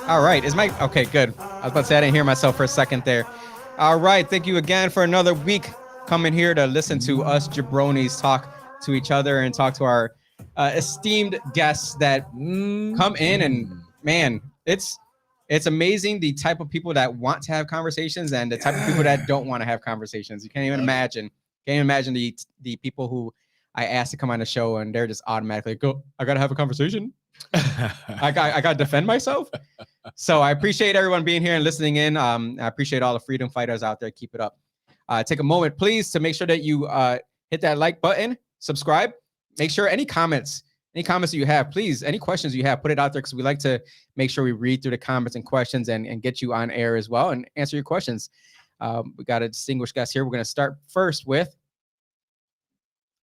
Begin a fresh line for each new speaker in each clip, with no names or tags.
All right, is my okay? Good. I was about to say I didn't hear myself for a second there. All right, thank you again for another week coming here to listen to us jabronis talk to each other and talk to our esteemed guests that come in. And man, it's amazing the type of people that want to have conversations and the type of people that don't want to have conversations. You can't even imagine. Can't even imagine the people who I asked to come on the show and they're just automatically go, I gotta have a conversation. I got to defend myself. So I appreciate everyone being here and listening in. I appreciate all the freedom fighters out there. Keep it up. Take a moment, please, to make sure that you hit that like button, subscribe. Make sure any comments that you have, please, any questions you have, put it out there because we like to make sure we read through the comments and questions and get you on air as well and answer your questions. We got a distinguished guest here. We're going to start first with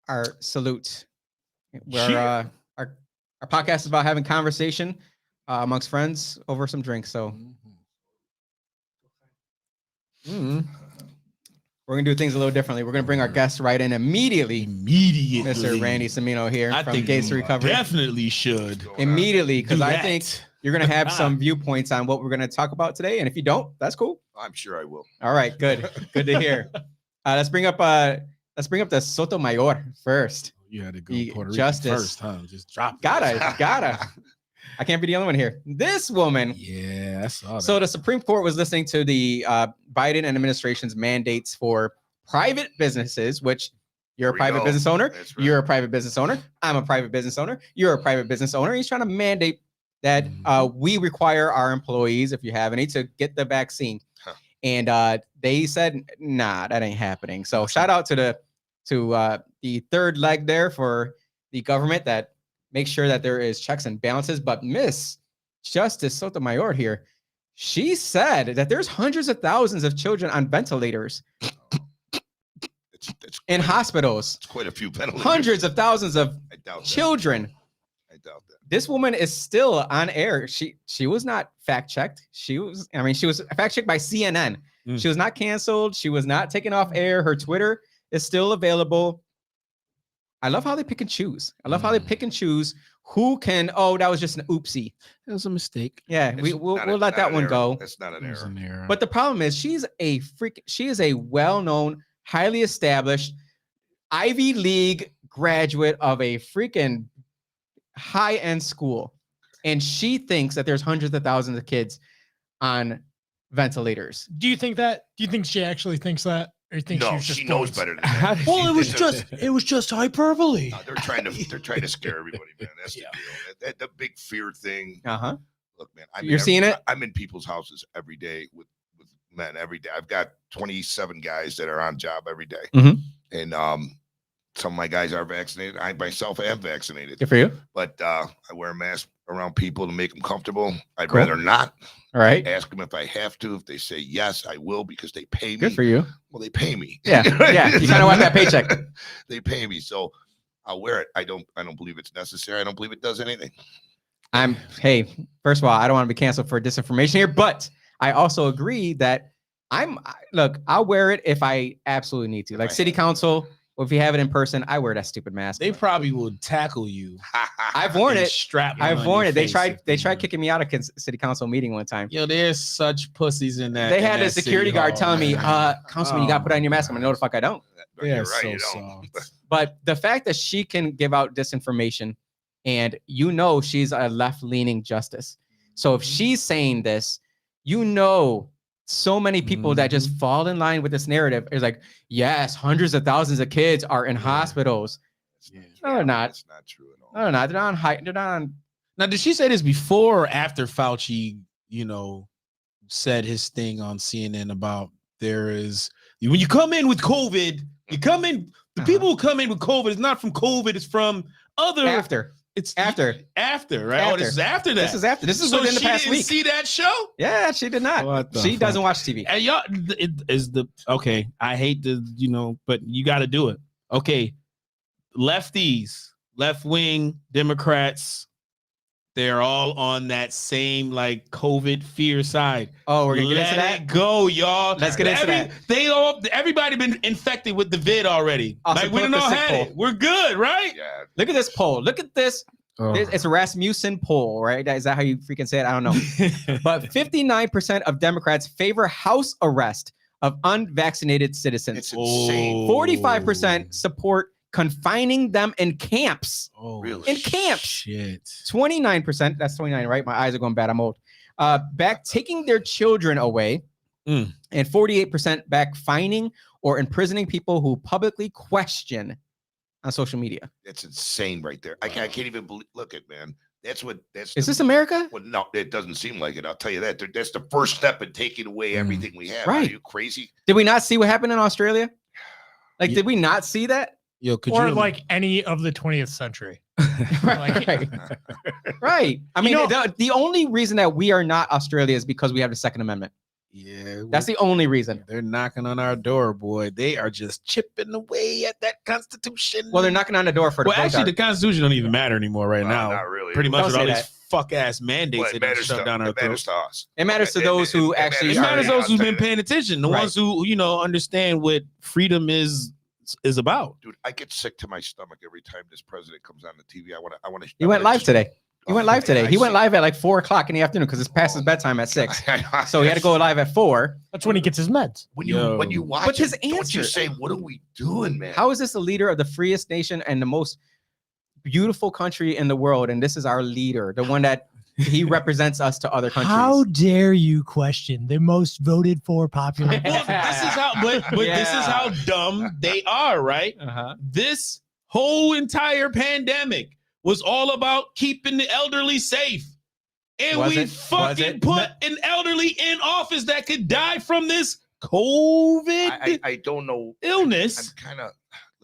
our salute. Where our podcast is about having conversation amongst friends over some drinks. So we're gonna do things a little differently. We're gonna bring our guests right in immediately. Mr. Randy Cimino here from Gates Recovery.
Definitely should
immediately, because I think you're gonna have some viewpoints on what we're gonna talk about today. And if you don't, that's cool.
I'm sure I will.
All right, good to hear. Let's bring up the Sotomayor first.
You had to go Puerto Rico first, huh? Just drop it.
Gotta. I can't be the only one here. This woman.
Yeah, I saw that.
So the Supreme Court was listening to the Biden administration's mandates for private businesses, which you're a private business owner. Right. You're a private business owner. I'm a private business owner. You're a private business owner. He's trying to mandate that we require our employees, if you have any, to get the vaccine. Huh. And they said, nah, that ain't happening. So shout out to the third leg there for the government that makes sure that there is checks and balances. But Miss Justice Sotomayor here, she said that there's hundreds of thousands of children on ventilators in hospitals.
It's quite a few ventilators.
Hundreds of thousands of children.
I doubt that.
This woman is still on air. She was not fact checked. She was fact checked by CNN. She was not canceled. She was not taken off air. Her Twitter is still available. I love how they pick and choose. Who can, that was just an oopsie.
That was a mistake.
Yeah, we'll let that one go.
That's not an error.
But the problem is she is a well-known, highly established Ivy League graduate of a freaking high-end school. And she thinks that there's hundreds of thousands of kids on ventilators.
Do you think she actually thinks that? Or you think
she knows better than that.
Well, it was just hyperbole.
No, they're trying to scare everybody, man. That's the deal. The big fear thing. Look, man,
you're seeing it.
I'm in people's houses every day with men every day. I've got 27 guys that are on job every day, and some of my guys are vaccinated. I myself am vaccinated.
Good for you.
But I wear a mask around people to make them comfortable. I'd rather not.
All right.
Ask them if I have to. If they say yes, I will because they pay me.
Good for you.
Well, they pay me.
Yeah. Yeah. You kind of want that paycheck.
They pay me, so I'll wear it. I don't believe it's necessary. I don't believe it does anything.
Hey, first of all, I don't want to be canceled for disinformation here, but I also agree that I'll wear it if I absolutely need to. Like city council, or if you have it in person, I wear that stupid mask.
They probably will tackle you.
I've worn it. I've worn it. They tried kicking me out of city council meeting one time.
Yo, there's such pussies in that.
They had a security guard telling me, Councilman, you got to put on your mask. I'm like, no, the fuck I don't.
Yeah, right, so
but the fact that she can give out disinformation, and she's a left-leaning justice. So if she's saying this, so many people that just fall in line with this narrative is like, yes, hundreds of thousands of kids are in hospitals.
Yeah.
No, they're not.
That's not true at all.
No, they're not. They're on high. They're not on.
Now, did she say this before or after Fauci, said his thing on CNN about when you come in with COVID, the people who come in with COVID, it's not from COVID, it's from other. It's after, right? Oh, this is after that.
This is within the past week.
See that show?
Yeah, she did not. She doesn't watch TV.
And y'all, okay. I hate to, but you got to do it. Okay, lefties, left wing Democrats, they're all on that same like COVID fear side.
Oh, we're gonna get into
Let
that.
it go, y'all.
Let's get into that.
Everybody been infected with the vid already.
Awesome.
Like we
Pull
done
up
all
the
had
sick
it.
poll.
We're good, right?
Yeah.
Look at this poll. Look at this. It's a Rasmussen poll, right? Is that how you freaking say it? I don't know. But 59% of Democrats favor house arrest of unvaccinated citizens.
It's insane.
45% support confining them in camps.
Oh,
Really?
In camps.
Shit.
29%, that's 29, right? My eyes are going bad. I'm old. Back taking their children away.
Mm.
And 48% back fining or imprisoning people who publicly question on social media.
That's insane right there. I can't even believe. Look at, man. That's
Is this America?
Well, no, it doesn't seem like it. I'll tell you that. That's the first step in taking away everything we have.
Right.
Are you crazy?
Did we not see what happened in Australia? Like,
Yeah.
did we not see that?
Yo, could
Or
you
like any of the 20th century.
Right. Right. I mean,
know-
the only reason that we are not Australia is because we have the Second Amendment.
Yeah,
That's the only reason.
they're knocking on our door, boy. They are just chipping away at that Constitution.
Well, they're knocking on the door for the
Well, actually,
vote.
the Constitution don't even matter anymore right now.
Not really.
Pretty much
Don't
with all
say
these fuck ass mandates
Well,
that
it
they
matters,
shove down our
it matters
throats.
to us.
It matters to
Okay,
those who
it
actually
It
matters
matters
to
those
us.
who's
I'll
been
tell you
paying attention, the
Right.
ones who understand what freedom is about.
Dude, I get sick to my stomach every time this president comes on the TV. I want to.
He went live today. He went live today. He went live at like 4:00 in the afternoon because it's past his bedtime at 6. So he had to go live at 4.
That's when he gets his meds.
When
Yo.
you watch
But his
it, don't you
answer-
say, "What are we doing, man?"
How is this the leader of the freest nation and the most beautiful country in the world? And this is our leader, the one that he represents us to other countries.
How dare you question the most voted for popular?
Well, this is how, but this is
Yeah.
how dumb they are, right?
Uh-huh.
This whole entire pandemic was all about keeping the elderly safe. And
Was
we
it? Was
fucking
it?
put an elderly in office that could die from this COVID
I don't know.
illness.
I'm kind of.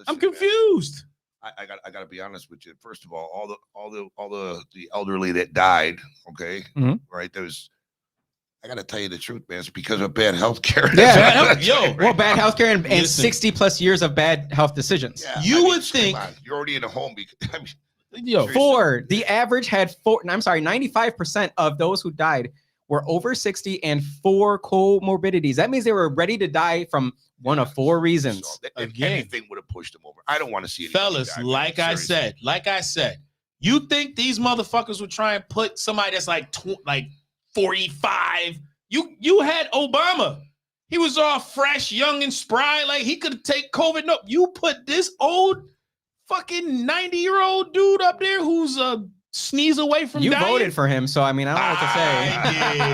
I'm confused.
I got to be honest with you. First of all the elderly that died. Okay,
Mhm.
right. I got to tell you the truth, man. It's because of bad health care.
Yeah.
Bad health- yo,
Well, bad healthcare and
Listen.
60 plus years of bad health decisions.
Yeah,
You would
come
think-
on, you're already in a home. Because,
Yo,
Seriously.
4. The average had 95% of those who died were over 60 and 4 comorbidities. That means they were ready to die from one of 4 reasons.
So
Again.
anything would have pushed them over. I don't want to see it.
fellas, like I said, you think these motherfuckers would try and put somebody that's like 45? You had Obama. He was all fresh, young, and spry, like he could take COVID. No, you put this old fucking 90-year-old dude up there who's a sneeze away from
You
dying.
voted for him, so I mean, I don't know what to say.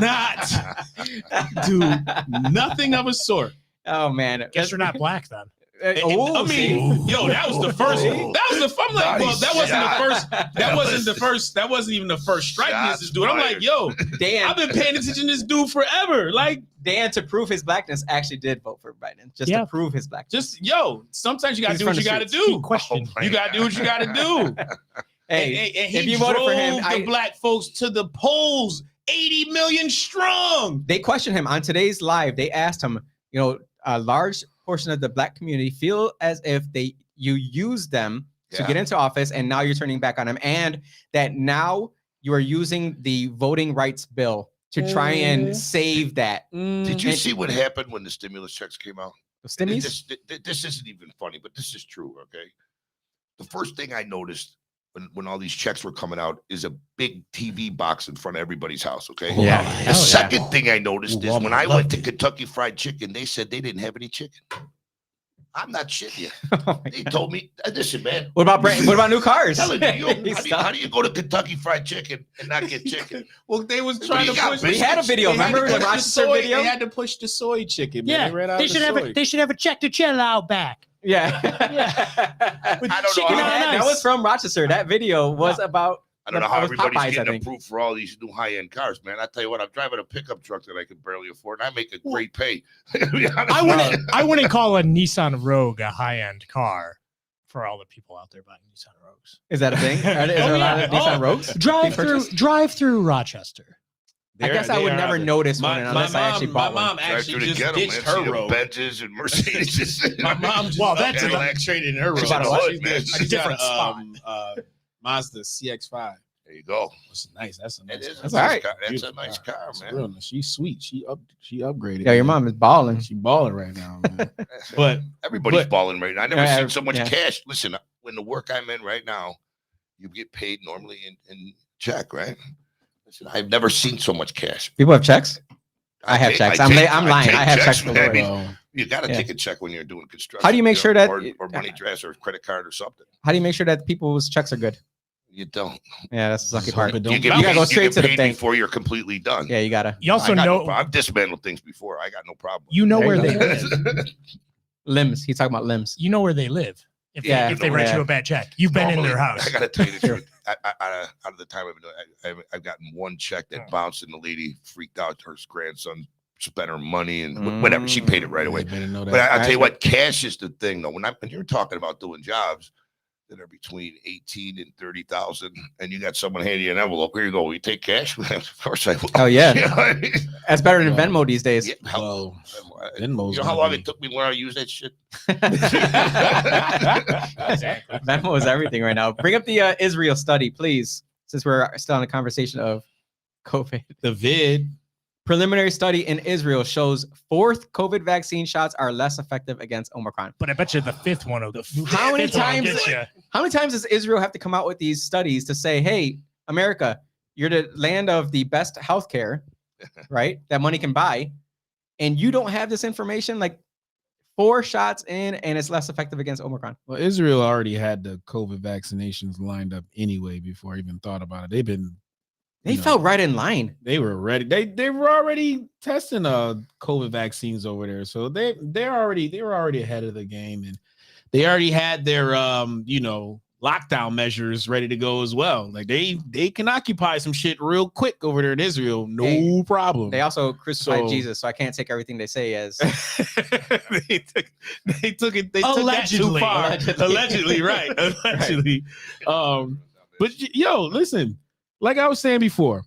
I did not do nothing of a sort.
Oh man,
Guess you're not black then.
Oh,
I mean, yo, that was the first. That was the. I'm like, well, that wasn't the first. That wasn't the first. That wasn't even the first strike against this dude. I'm like, yo,
Dan,
I've been paying attention to this dude forever. Like,
Dan, to prove his blackness, actually did vote for Biden just
Yeah.
to prove his blackness.
just yo. Sometimes you gotta
He's
do
from
what you
the
gotta
streets.
do.
Question.
You gotta do what you gotta do.
Hey,
and
if
he
you voted
drove
for him,
the black folks to the polls, 80 million strong.
they questioned him on today's live. They asked him, a large portion of the black community feel as if you use them to
Yeah.
get into office, and now you're turning back on them, and that now you are using the voting rights bill to try and save that.
Did you
And-
see what happened when the stimulus checks came out?
Stimmies?
This isn't even funny, but this is true. Okay, the first thing I noticed when all these checks were coming out is a big TV box in front of everybody's house. Okay,
Yeah.
The second thing I noticed is
Walmart
when I
loved
went to
it.
Kentucky Fried Chicken, they said they didn't have any chicken. I'm not shitting you.
Oh my
They
God.
told me, listen, man.
What about new cars?
Telling you,
He's
how do you go to Kentucky Fried Chicken and not get chicken?
Well, they was
What
trying
do
to
you got,
push.
We had a video.
They had to
Remember the
push
Rochester
soy-
video?
They had to push the soy chicken. Man.
Yeah,
they ran out
they
of
should
the
have
soy.
they should have a check to chill out back.
Yeah.
With
I don't know
chicken
how-
on
That
ice.
was from Rochester. That video was about.
I don't know
That
how
was
everybody's
Popeyes, I
getting
think.
approved for all these new high-end cars, man. I tell you what, I'm driving a pickup truck that I could barely afford, and I make a great pay. To be honest
I
with
wouldn't.
you.
I wouldn't call a Nissan Rogue a high-end car for all the people out there buying Nissan Rogues.
Is that a thing? Is there a lot of Nissan Rogues?
Drive through Rochester.
I guess I would never notice one unless I actually bought
my
one.
mom
Drive
actually
through to
just
get 'em, man.
ditched
See
her
the
road.
Benzes and Mercedes.
My mom just
Well, that's
Cadillac traded in her road.
She bought a
what?
man.
She got
different
Mazda CX-5.
There you go.
That's nice. That's a nice.
It is.
That's
a
all
nice
right.
car. That's a
Beautiful
nice
car.
car,
That's
man.
real nice. She's sweet. She upgraded.
Yo, your
man.
mom is balling.
She balling right now, man. But
Everybody's balling right now. I never
Yeah,
seen so much
yeah.
cash. Listen, when the work I'm in right now, you get paid normally in check, right? Listen, I've never seen so much cash.
People have checks. I have checks. I'm lying.
take
I have checks
man.
galore.
I mean,
well,
you got to
Yeah.
take a check when you're doing construction.
How do you make sure that-
or money transfer or credit card or something?
How do you make sure that people's checks are good?
You don't.
Yeah, that's the sucky
Just
part.
hope it
You
don't
get
You gotta
paid-
go
you
straight
get
to the
paid
bank.
before you're completely done.
Yeah, you gotta.
You also
I got no
know
problem. I've dismantled things before. I got no problem.
you know
There
where
you
they
go.
live.
Limbs. He's talking about limbs.
You know where they live. If
Yeah,
they, if they write
yeah.
you a bad check, you've been in
Normally,
their house.
I got to tell you the
Sure.
truth. Out of the time I've gotten one check that bounced, and the lady freaked out. Her grandson spent her money and whatever. She paid it right away.
better know that.
But I'll tell you
Right.
what, cash is the thing, though. When you're talking about doing jobs that are between 18 and 30,000, and you got someone handing you an envelope, here you go. You take cash? Of course I will.
Oh, yeah.
You know what I mean?
That's better than
Well,
Venmo these days.
Yeah,
Well,
you
Venmo's
know how
gonna
long
be-
it took me to learn how to use that shit?
Exactly.
Venmo is everything right now. Bring up the Israel study, please, since we're still in the conversation of COVID.
the vid.
Preliminary study in Israel shows fourth COVID vaccine shots are less effective against Omicron.
But I bet you the fifth one will
How many
fifth one will
times-
get you.
How many times does Israel have to come out with these studies to say, hey, America, you're the land of the best healthcare, right? That money can buy. And you don't have this information, like 4 shots in, and it's less effective against Omicron.
Well, Israel already had the COVID vaccinations lined up anyway before I even thought about it.
They
You know.
fell right in line.
They were ready. They were already testing COVID vaccines over there, so they were already ahead of the game, and they already had their lockdown measures ready to go as well. Like they can occupy some shit real quick over there in Israel, no
Hey,
problem.
They also crucified
So-
Jesus, so I can't take everything they say as
they took that too
Allegedly.
far. Allegedly, right? Allegedly. But yo, listen, like I was saying before,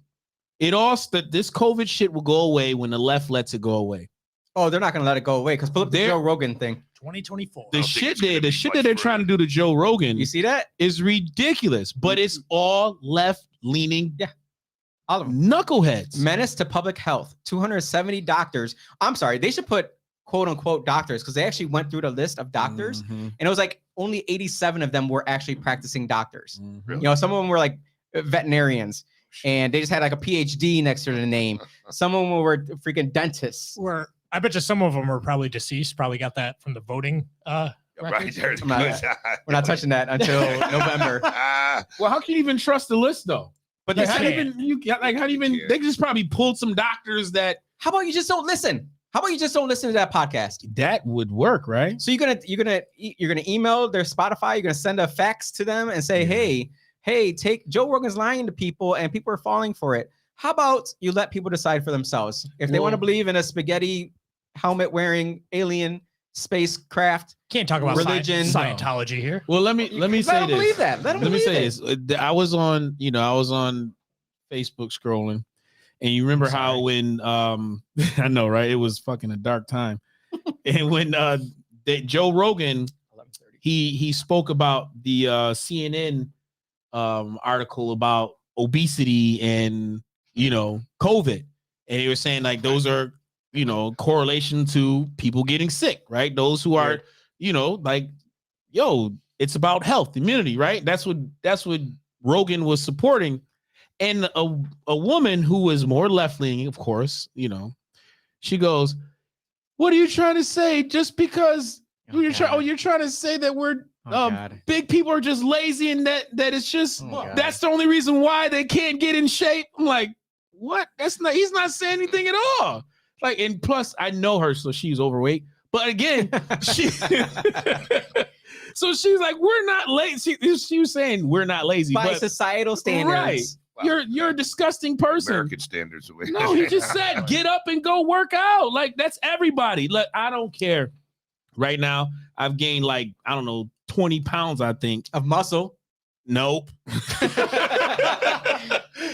this COVID shit will go away when the left lets it go away.
oh, they're not gonna let it go away because pull up the
They're-
Joe Rogan thing.
2024.
The
don't think
shit
it's gonna
the
be
shit
much
that they're
further.
trying to do to Joe Rogan
You see that?
is ridiculous, but it's all left leaning
All of them.
knuckleheads.
Menace to public health. 270 doctors. I'm sorry, they should put quote unquote doctors because they actually went through the list of doctors,
Mhm,
and it was like only 87 of them were actually practicing doctors.
mhm.
Really?
You know, some of them were like veterinarians, and they just had like a PhD next to the name. Some of them were freaking dentists.
Where I bet you some of them are probably deceased. Probably got that from the voting.
Right
records.
there.
I'm not- We're not touching that until November.
Well, how can you even trust the list though?
But
You
that's
How do you
can't.
even how do you even?
Yeah.
They just probably pulled some doctors that
how about you just don't listen? How about you just don't listen to that podcast?
that would work, right?
So you're gonna email their Spotify. You're gonna send a fax to them and say,
Yeah.
hey, take Joe Rogan's lying to people, and people are falling for it. How about you let people decide for themselves if they want to
Well-
believe in a spaghetti helmet wearing alien spacecraft?
Can't talk about
Religion.
Scientology here.
Well, let me
Let
say
them
this.
believe that. Let them
Let me
believe
say
it.
this. I was on Facebook scrolling, and you remember how when I know, right? It was fucking a dark time. And when Joe Rogan
11:30.
he spoke about the CNN article about obesity and COVID, and he was saying like those are correlation to people getting sick, right? Those who are like, yo, it's about health, immunity, right? That's what Rogan was supporting. And a woman who was more left-leaning, of course, she goes, what are you trying to say? Just because you're trying to say that we're
God.
big people are just lazy and that it's just
Oh, God.
that's the only reason why they can't get in shape. I'm like, what? He's not saying anything at all. Like, and plus I know her, so she's overweight. But again, she so she's like, we're not lazy. She was saying we're not lazy,
By
but
societal standards.
you're a disgusting person.
American standards.
No, he just said get up and go work out. Like that's everybody. Look, I don't care. Right now, I've gained like, I don't know, 20 pounds, I think.
Of muscle.
Nope.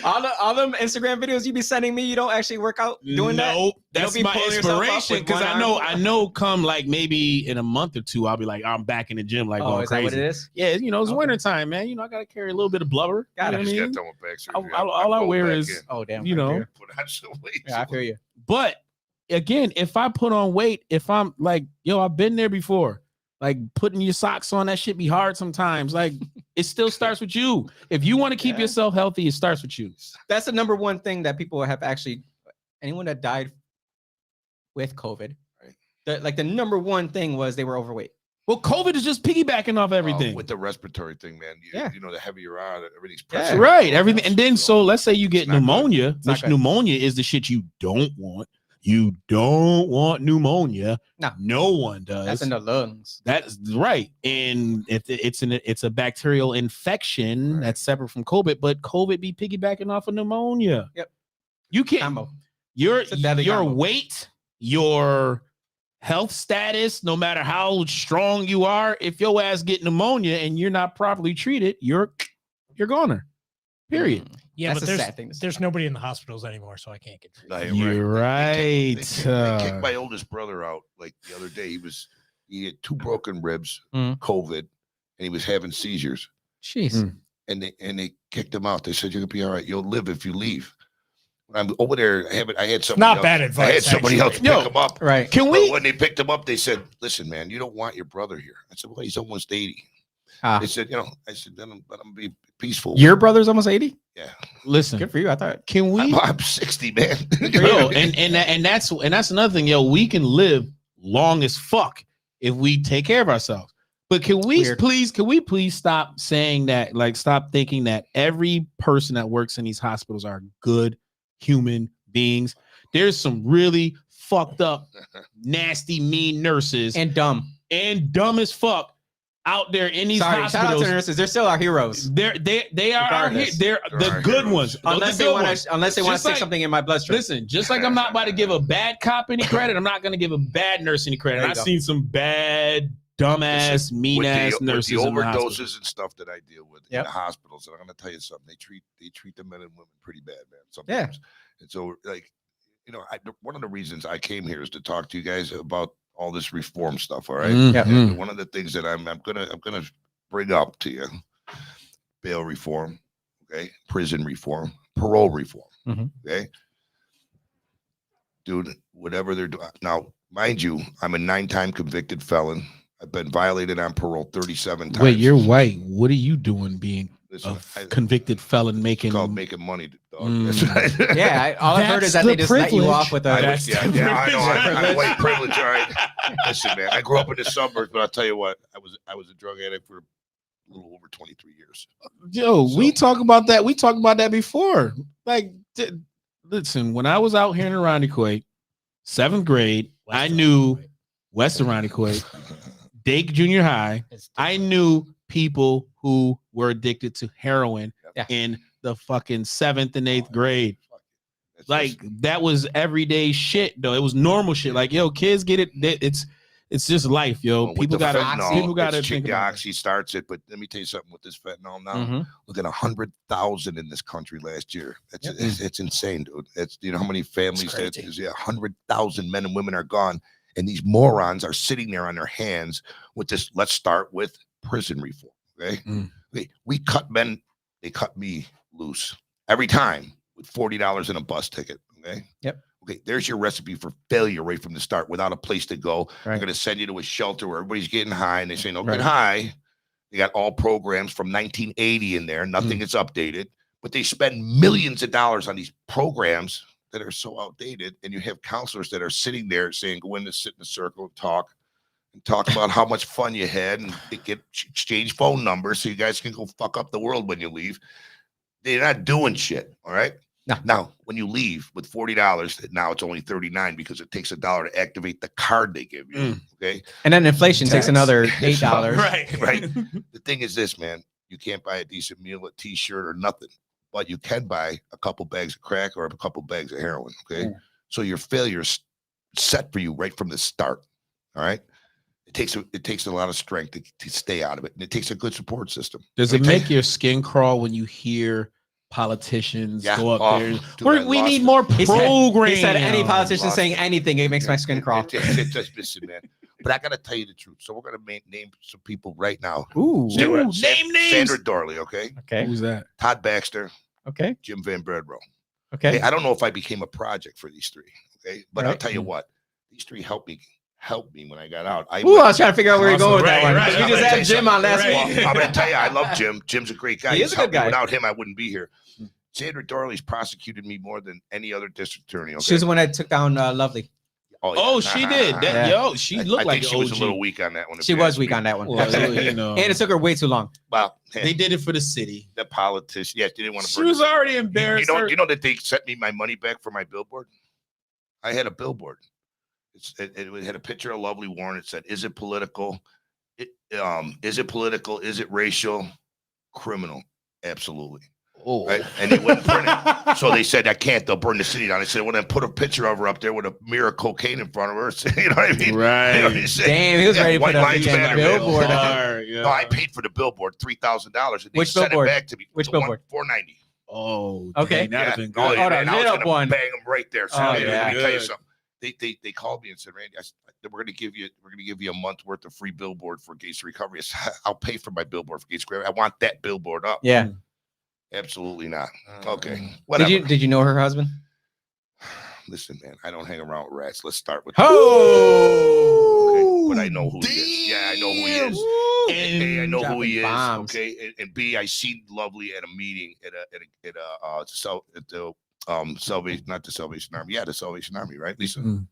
all them Instagram videos you be sending me, you don't actually work out doing that?
Nope.
You don't
That's
be
my
pulling yourself up
inspiration
with
because
one
I
arm?
know come like maybe in a month or two, I'll be like, I'm back in the gym like
Oh,
going
is that what
crazy.
it is?
Yeah, you know, it's
Okay.
winter time, man. You know, I gotta carry a little bit of blubber.
Got
You
it.
know what I
Just got
mean?
done with back surgery.
All I
go
wear
back
is
in.
Oh, damn.
you know.
Put on some weight.
Yeah, I feel you.
But again, if I put on weight, if I'm like, yo, I've been there before. Like putting your socks on, that shit be hard sometimes. Like it still starts with you. If you want to keep
Yeah.
yourself healthy, it starts with you.
That's the number one thing that people have actually, anyone that died with COVID,
Right.
the number one thing was they were overweight.
Well, COVID is just piggybacking off everything.
With the respiriatory thing, man.
Yeah.
You know, the heavier you're on, everything's
Yeah.
pressure.
Right, everything. And then so let's say you get
not good.
pneumonia,
not
which
good.
pneumonia is the shit you don't want. You don't want pneumonia.
No.
No one does.
That's in the lungs.
That's right. And if it's a bacterial infection
Right.
that's separate from COVID, but COVID be piggybacking off of pneumonia.
Yep.
You can't
Combo.
your
It's a deadly
your
combo.
weight, your health status, no matter how strong you are, if your ass get pneumonia and you're not properly treated, you're goner. Period.
Yeah,
That's
but
a sad thing to say.
there's nobody in the hospitals anymore, so I can't get treated.
No,
You're
They
right.
kicked my oldest brother out like the other day. He had 2 broken ribs, COVID, and he was having seizures.
Jeez.
And they kicked him out. They said, "You're gonna be all right. You'll live if you leave." When I'm over there, I had somebody
Not
else,
bad advice.
I had somebody else pick
Yo,
him up.
Right.
Can
But
we
when they picked him up, they said, "Listen, man, you don't want your brother here." I said, "Well, he's almost 80."
Ah.
They said, I said, let him be peaceful.
Your brother's almost 80?
Yeah.
listen?
Good for you. I thought.
Can we
I'm 60, man.
yo, and that's another thing, yo. We can live long as fuck if we take care of ourselves. But can we
Weird.
please stop saying that? Like, stop thinking that every person that works in these hospitals are good human beings. There's some really fucked up, nasty, mean nurses
And dumb.
and dumb as fuck out there in these
Sorry, shout out
hospitals.
to the nurses. They're still our heroes.
They are our,
Regardless.
they're
They're
the
our
good
heroes.
ones.
Unless
the
they
good
want
ones.
to, unless they want to
Just
stick
like-
something in my bloodstream.
Listen, just like I'm not about to give a bad cop any credit, I'm not going to give a bad nurse any credit.
There you
I've
go.
seen some bad, dumbass,
Listen,
mean ass
with
nurses
the
in the hospital.
overdoses and stuff that I deal with
Yep.
in the hospitals, and I'm gonna tell you something. They treat the men and women pretty bad, man.
Yeah.
Sometimes. And so, like, one of the reasons I came here is to talk to you guys about all this reform stuff. All right.
Yeah.
And one of the things that I'm gonna bring up to you: bail reform, okay, prison reform, parole reform,
Mhm.
okay. Dude, whatever they're doing now, mind you, I'm a 9-time convicted felon. I've been violated on parole 37 times.
Wait, you're white. What are you doing being
Listen,
a convicted felon making?
it's called making money, dog.
Mm.
That's right.
Yeah, all I've heard
That's
is that
the
they just let you
privilege.
off with
I
a.
was, yeah, I know. I'm white privilege. All right. Listen, man, I grew up in the suburbs, but I'll tell you what, I was a drug addict for a little over 23 years.
Yo,
So-
we talk about that. We talked about that before. Like, listen, when I was out here in Irondequoit, 7th grade, I knew West Irondequoit, Dake Junior High. I knew people who were addicted to heroin
Yeah.
in the fucking 7th and 8th grade.
It's
Like,
just-
that was everyday shit, though. It was normal shit. Like, yo, kids get it. It's just life, yo.
with
People
the
gotta
fentanyl,
think
the
about it.
oxy starts it. But let me tell you something with this fentanyl now.
Mhm.
Look at 100,000 in this country last year. That's
Yep.
it's insane, dude. It's how many families that
crazy.
is 100,000 men and women are gone, and these morons are sitting there on their hands with this. Let's start with prison reform. Okay,
Mm.
we cut men. They cut me loose every time with $40 in a bus ticket. Okay.
Yep.
Okay, there's your recipe for failure right from the start without a place to go. They're
Right.
going to send you to a shelter where everybody's getting high and they say, no,
Right.
get high. They got all programs from 1980 in there. Nothing is updated, but they spend millions of dollars on these programs that are so outdated. And you have counselors that are sitting there saying, go in and sit in a circle and talk about how much fun you had and they get exchange phone numbers so you guys can go fuck up the world when you leave. They're not doing shit. All right.
No.
Now, when you leave with $40, now it's only $39 because it takes $1 to activate the card they give you.
Mm.
Okay.
And then inflation takes
Tax.
another $8.
Right. The thing is this, man, you can't buy a decent meal, a t-shirt or nothing, but you can buy a couple bags of crack or a couple bags of heroin. Okay.
Yeah.
So your failure's set for you right from the start. All right. It takes a lot of strength to stay out of it. And it takes a good support system.
Does it make your skin crawl when you hear politicians
Yeah.
go up
Oh,
there.
dude,
We
I
need
lost
more
He said-
programs.
He said any politician
Lost
saying
it.
anything, it makes my skin crawl.
Just listen, man. But I gotta tell you the truth. So we're gonna name some people right now.
Ooh.
Ooh, name names.
Sandra Dorley, okay?
Okay.
Who's that?
Todd Baxter,
Okay.
Jim Van Bredro.
Okay.
Hey, I don't know if I became a project for these three, okay? But I'll
Right.
tell you what, these three helped me when I got out.
Ooh, I was trying to figure out where you're going with that
Right,
one.
right.
We
I'm
just
gonna
had
tell you
Jim on last
something.
week.
Well, I'm gonna tell you, I love Jim. Jim's a great guy.
He is
He's
a good
helped me.
guy.
Without him, I wouldn't be here. Sandra Dorley's prosecuted me more than any other district attorney. Okay?
She was the one that took down Lovely.
Oh, she did. That,
Yeah.
Yo, she looked
I
like
think she
an
was a
OG.
little weak on that one. if
She
you
was
ask
weak
me.
on that one.
Well,
Absolutely.
you know,
And it took her way too long.
Well,
they did it for the city.
the politician. Yes, they didn't want to.
She was already
You
embarrassed.
you know that they sent me my money back for my billboard? I had a billboard. It had a picture of Lovely Warren. It said, "Is it political? Is it political? Is it racial? Criminal? Absolutely."
Oh,
Right? And they wouldn't print it. So they said, "I can't. They'll burn the city down." I said, "Well, then put a picture of her up there with a mirror of cocaine in front of her." You know what I mean?
right.
You know what I'm saying?
Damn, he was
Yeah,
ready to
White
put a
Lives
freaking
Matter,
billboard
man.
up.
Yeah.
No, I paid for the billboard $3,000. And they
Which
sent
billboard?
it back to me.
Which
The one-
billboard?
$490.
Oh,
Okay.
dang, that'd have been
Oh,
good.
yeah,
Oh, the
man, I was
lit up
gonna
one.
bang them right there. So
Oh,
let
yeah.
me tell you
Good.
something. They called me and said, "Randy, we're gonna give you a month worth of free billboard for Gates Recovery." I said, "I'll pay for my billboard for Gates Recovery. I want that billboard up."
Yeah.
Absolutely not. Okay. Whatever.
Did you know her husband?
Listen, man, I don't hang around with rats. Let's start with
Oh.
Okay, but I know who he is. Yeah, I know who he is.
And
A, I know who he is.
dropping bombs.
Okay, and B, I seen Lovely at a meeting at the Salvation, not the Salvation Army. Yeah, the Salvation Army, right, Lisa?
Mm.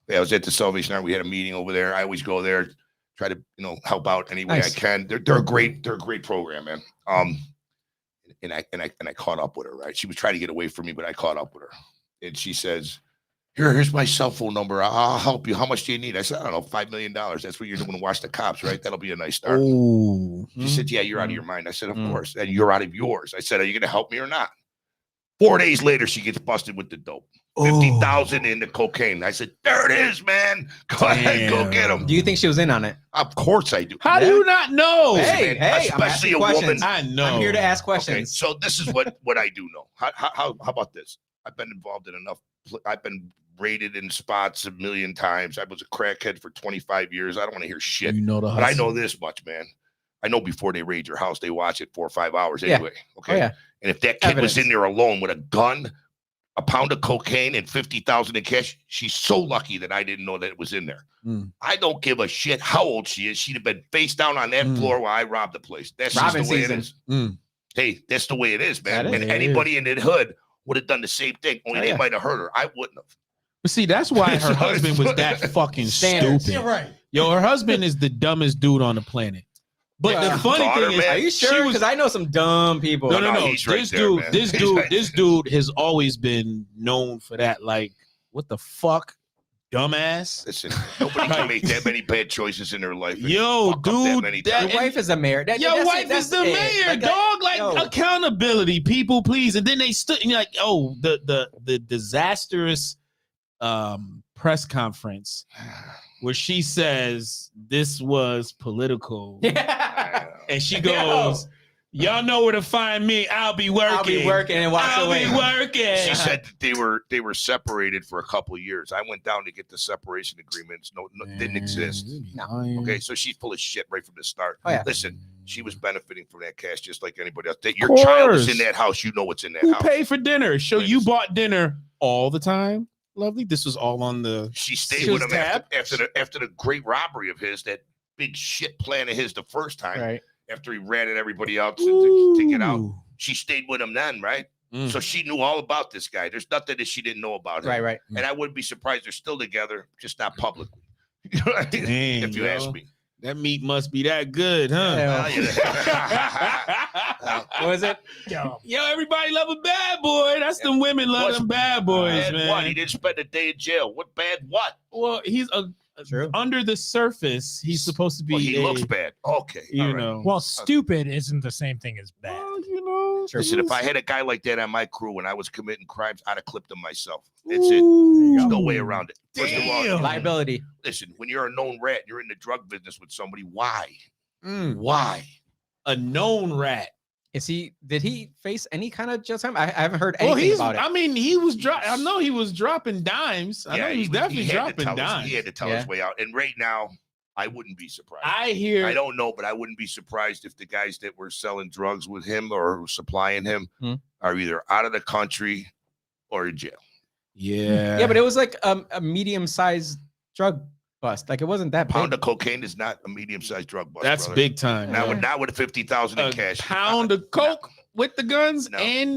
Yeah, I was at the Salvation Army. We had a meeting over there. I always go there, try to help out any way
Nice.
I can. They're a great program, man. And I caught up with her. Right, she was trying to get away from me, but I caught up with her, and she says, Here's my cell phone number. I'll help you. How much do you need? I said, I don't know, $5 million. That's what you're doing to watch the cops, right? That'll be a nice start.
Oh,
She said, yeah, you're out of your mind. I said, of
Mm.
course. And you're out of yours. I said, are you going to help me or not? 4 days later, she gets busted with the dope. 50,000 in the cocaine. I said, there it is, man. Go ahead, go get him.
Do you think she was in on it?
Of course I do.
How do you not know?
Hey,
man,
hey, I'm
especially
asking
a woman.
questions.
I know.
I'm here to ask
Okay,
questions.
so this is what I do know. How about this? I've been involved in enough. I've been raided in spots a million times. I was a crackhead for 25 years. I don't want to hear shit.
You know the
But I
hustle.
know this much, man. I know before they raid your house, they watch it 4 or 5 hours
Yeah.
anyway. Okay.
Oh, yeah.
And if that kid
Evidence.
was in there alone with a gun, a pound of cocaine, and 50,000 in cash, she's so lucky that I didn't know that it was in there.
Mm.
I don't give a shit how old she is. She'd have been face down on that
Mm.
floor while I robbed the place. That's just
Robbing
the way
season.
it is.
Mm.
Hey, that's the way it is, man.
That is.
And anybody in the hood would have done the same thing. Only
Oh,
they
yeah.
might have hurt her. I wouldn't have.
But see, that's why her
So
husband was that fucking
Standards.
stupid.
You're right.
Yo, her husband is the dumbest dude on the planet. But
Yeah.
the funny
Daughter,
thing is,
man.
Are you
she
sure?
was-
Because I know some dumb people.
no,
he's right
This
there,
dude,
man.
this
He's
dude,
right
this
there.
dude has always been known for that. Like, what the fuck, dumbass?
Listen, nobody can make that many bad choices in their life. and
Yo,
fuck up that
dude,
many
that-
times.
Your wife is a mayor.
Your wife is the mayor, dog. Like
yo.
accountability, people, please. And then they stood and you're like, oh, the disastrous press conference where she says this was political, and she goes, "Y'all know where to find me. I'll be working.
I'll be working and walk
I'll
away.
be working."
She said that they were separated for a couple of years. I went down to get the separation agreements. No, didn't exist. Okay, so she's full of shit right from the start.
Oh, yeah.
Listen, she was benefiting from that cash just like anybody else. Your child is in that house. You know what's in that
Who
house.
paid for dinner? So you
Please.
bought dinner all the time, lovely. This was all on the.
She stayed
She
with
was
him
tapped?
after the great robbery of his, that big shit plan of his the first time.
Right.
After he ratted everybody else to get out,
Ooh.
she stayed with him then, right?
Mm.
So she knew all about this guy. There's nothing that she didn't know about him.
Right, right.
And I wouldn't be surprised they're still together, just not publicly. You know what I mean?
Dang,
If you
yo.
ask me.
That meat must be that good, huh?
Yeah. What was it?
Yo,
Yo, everybody love a bad boy. That's them women love
What's
them bad boys,
Bad
man.
what? He didn't spend a day in jail. What bad what?
Well, he's
True.
under the surface. He's supposed to be.
Well, he
a-
looks bad. Okay.
You
all right.
know.
well, stupid isn't the same thing as bad.
Well, you know.
True.
Listen, if I had a guy like that on my crew when I was committing crimes, I'd have clipped him myself. That's it. There's no way around it. First of all,
Damn.
Liability.
listen, when you're a known rat, you're in the drug business with somebody. Why?
Mm.
Why?
A known rat.
Did he face any kind of jail time? I haven't heard
Well,
anything about it.
I mean, he was I know he was dropping dimes. I know he was definitely dropping dimes.
He had to tell his way out. And right now, I wouldn't be surprised.
I
don't know, but I wouldn't be surprised if the guys that were selling drugs with him or supplying him are either out of the country or in jail.
Yeah.
Yeah, but it was like a medium-sized drug bust. Like it wasn't that
Pound
big.
of cocaine is not a medium-sized drug bust.
That's
brother.
big time.
Not with 50,000 in cash.
Pound of coke with the guns and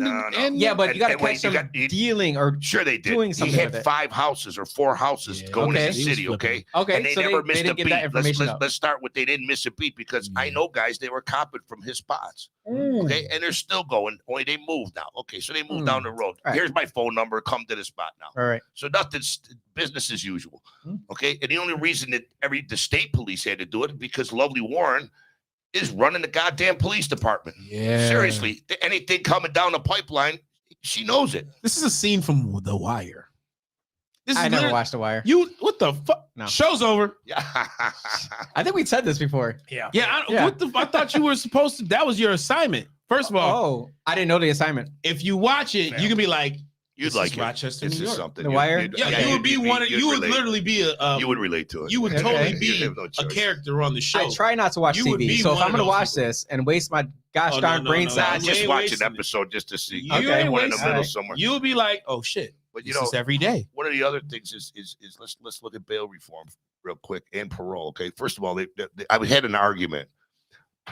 Yeah, but you got to
wait,
catch them dealing or
sure they did.
doing something
He had
with it.
5 houses or 4 houses going
Okay.
to the city. Okay.
Okay,
And they
so
never
they
missed a
didn't get
beat.
that information out.
Let's start with they didn't miss a beat because I know guys they were copping from his spots. Okay, and they're still going. Only they moved now. Okay, so they moved down the road.
Right.
Here's my phone number. Come to the spot now.
All right.
So nothing's business as usual. Okay, and the only reason that the state police had to do it because Lovely Warren is running the goddamn police department.
Yeah.
Seriously, anything coming down the pipeline, she knows it.
This is a scene from The Wire. This
I
is
never
literally-
watched The Wire.
What the fuck?
No.
Show's over.
Yeah.
I think we said this before.
Yeah.
Yeah,
Yeah.
I thought you were supposed to. That was your assignment. First of all,
Oh, I didn't know the assignment.
if you watch it, you can be like,
You'd
this
like
is
it.
Rochester,
This
New
is
York.
something.
The Wire?
You would be one. You would literally be a.
You would relate to it.
You would
Okay.
totally
You'd
be
have no
a
choice.
character on the show.
I try not to watch
You would
TV.
be
So if
one
I'm
of
going to
those
watch
people.
this and waste my gosh
Oh,
darn
no,
brain
no, no.
cells,
Just
ain't
watch
wasting
an
it.
episode just to see.
You
Okay.
ain't
One in the
wasting
middle
it.
somewhere.
You'll be like, oh shit,
But you
this
know,
is every day.
one of the other things is let's look at bail reform real quick and parole. Okay, first of all, I had an argument.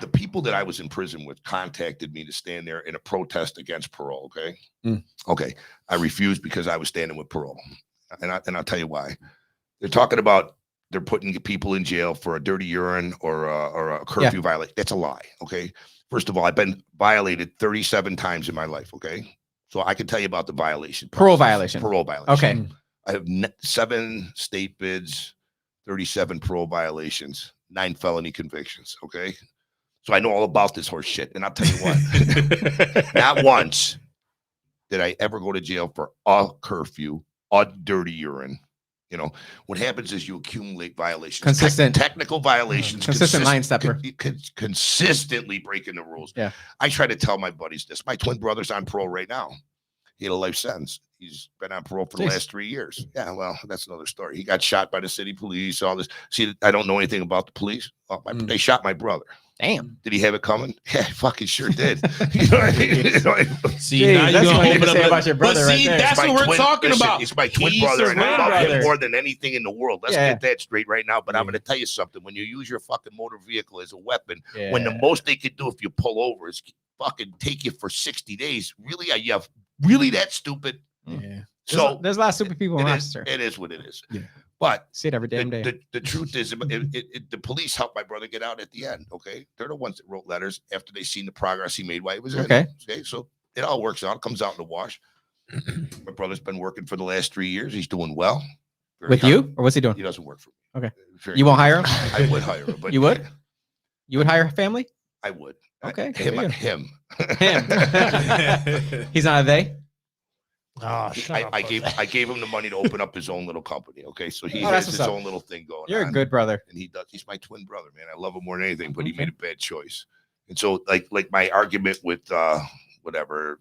The people that I was in prison with contacted me to stand there in a protest against parole. Okay, okay, I refused because I was standing with parole, and I'll tell you why. They're talking about they're putting people in jail for a dirty urine or a curfew violation. That's a lie. Okay, first of all, I've been violated 37 times in my life. Okay. So I can tell you about the violation.
Parole
process.
violation.
Parole violation.
Okay.
I have 7 state bids, 37 parole violations, 9 felony convictions. Okay. So I know all about this horse shit. And I'll tell you what, not once did I ever go to jail for a curfew, a dirty urine. You know, what happens is you accumulate violations,
Consistent.
technical violations,
Consistent line stepper.
consistently breaking the rules.
Yeah.
I try to tell my buddies this. My twin brother's on parole right now. He had a life sentence. He's been on parole for the last 3 years. Yeah, well, that's another story. He got shot by the city police, all this. See, I don't know anything about the police. Oh, they shot my brother.
Damn.
Did he have it coming? Yeah, I fucking sure did. You know what I mean? You know what I mean?
See,
Jeez,
now you're
that's
gonna
what you
open up
say about your brother
but see,
right there.
that's
My
what we're
twin-
talking
listen,
about.
He's my twin
He's
brother,
a
and I love
brother.
him more than anything in the world. Let's
Yeah.
get that straight right now. But I'm
Yeah.
going to tell you something. When you use your fucking motor vehicle as a weapon, when the most they could do if you pull over is fucking take you for 60 days, really, are you really that stupid?
Yeah.
So
there's a lot of stupid people in
it
Rochester.
is what it is.
Yeah.
But
See it every damn day.
the truth is, the police helped my brother get out at the end. Okay, they're the ones that wrote letters after they seen the progress he made while he was in.
Okay.
Okay, so it all works out. It comes out in the wash. My brother's been working for the last 3 years. He's doing well. Very
With
happy.
you, or what's he doing?
He doesn't work for me.
Okay.
Very
You won't
happy.
hire him?
I would hire him, but
You would? You would hire a family?
I would.
Okay, good
Him.
for you.
Him.
He's not a they.
Oh, shut up.
I gave him the money to open up his own little company. Okay, so he
Oh, that's
has
what's
his
up.
own little thing going.
You're
on.
a good brother.
And he does. He's my twin brother, man. I love him more than anything, but he
Okay.
made a bad choice. And so, like my argument with whatever,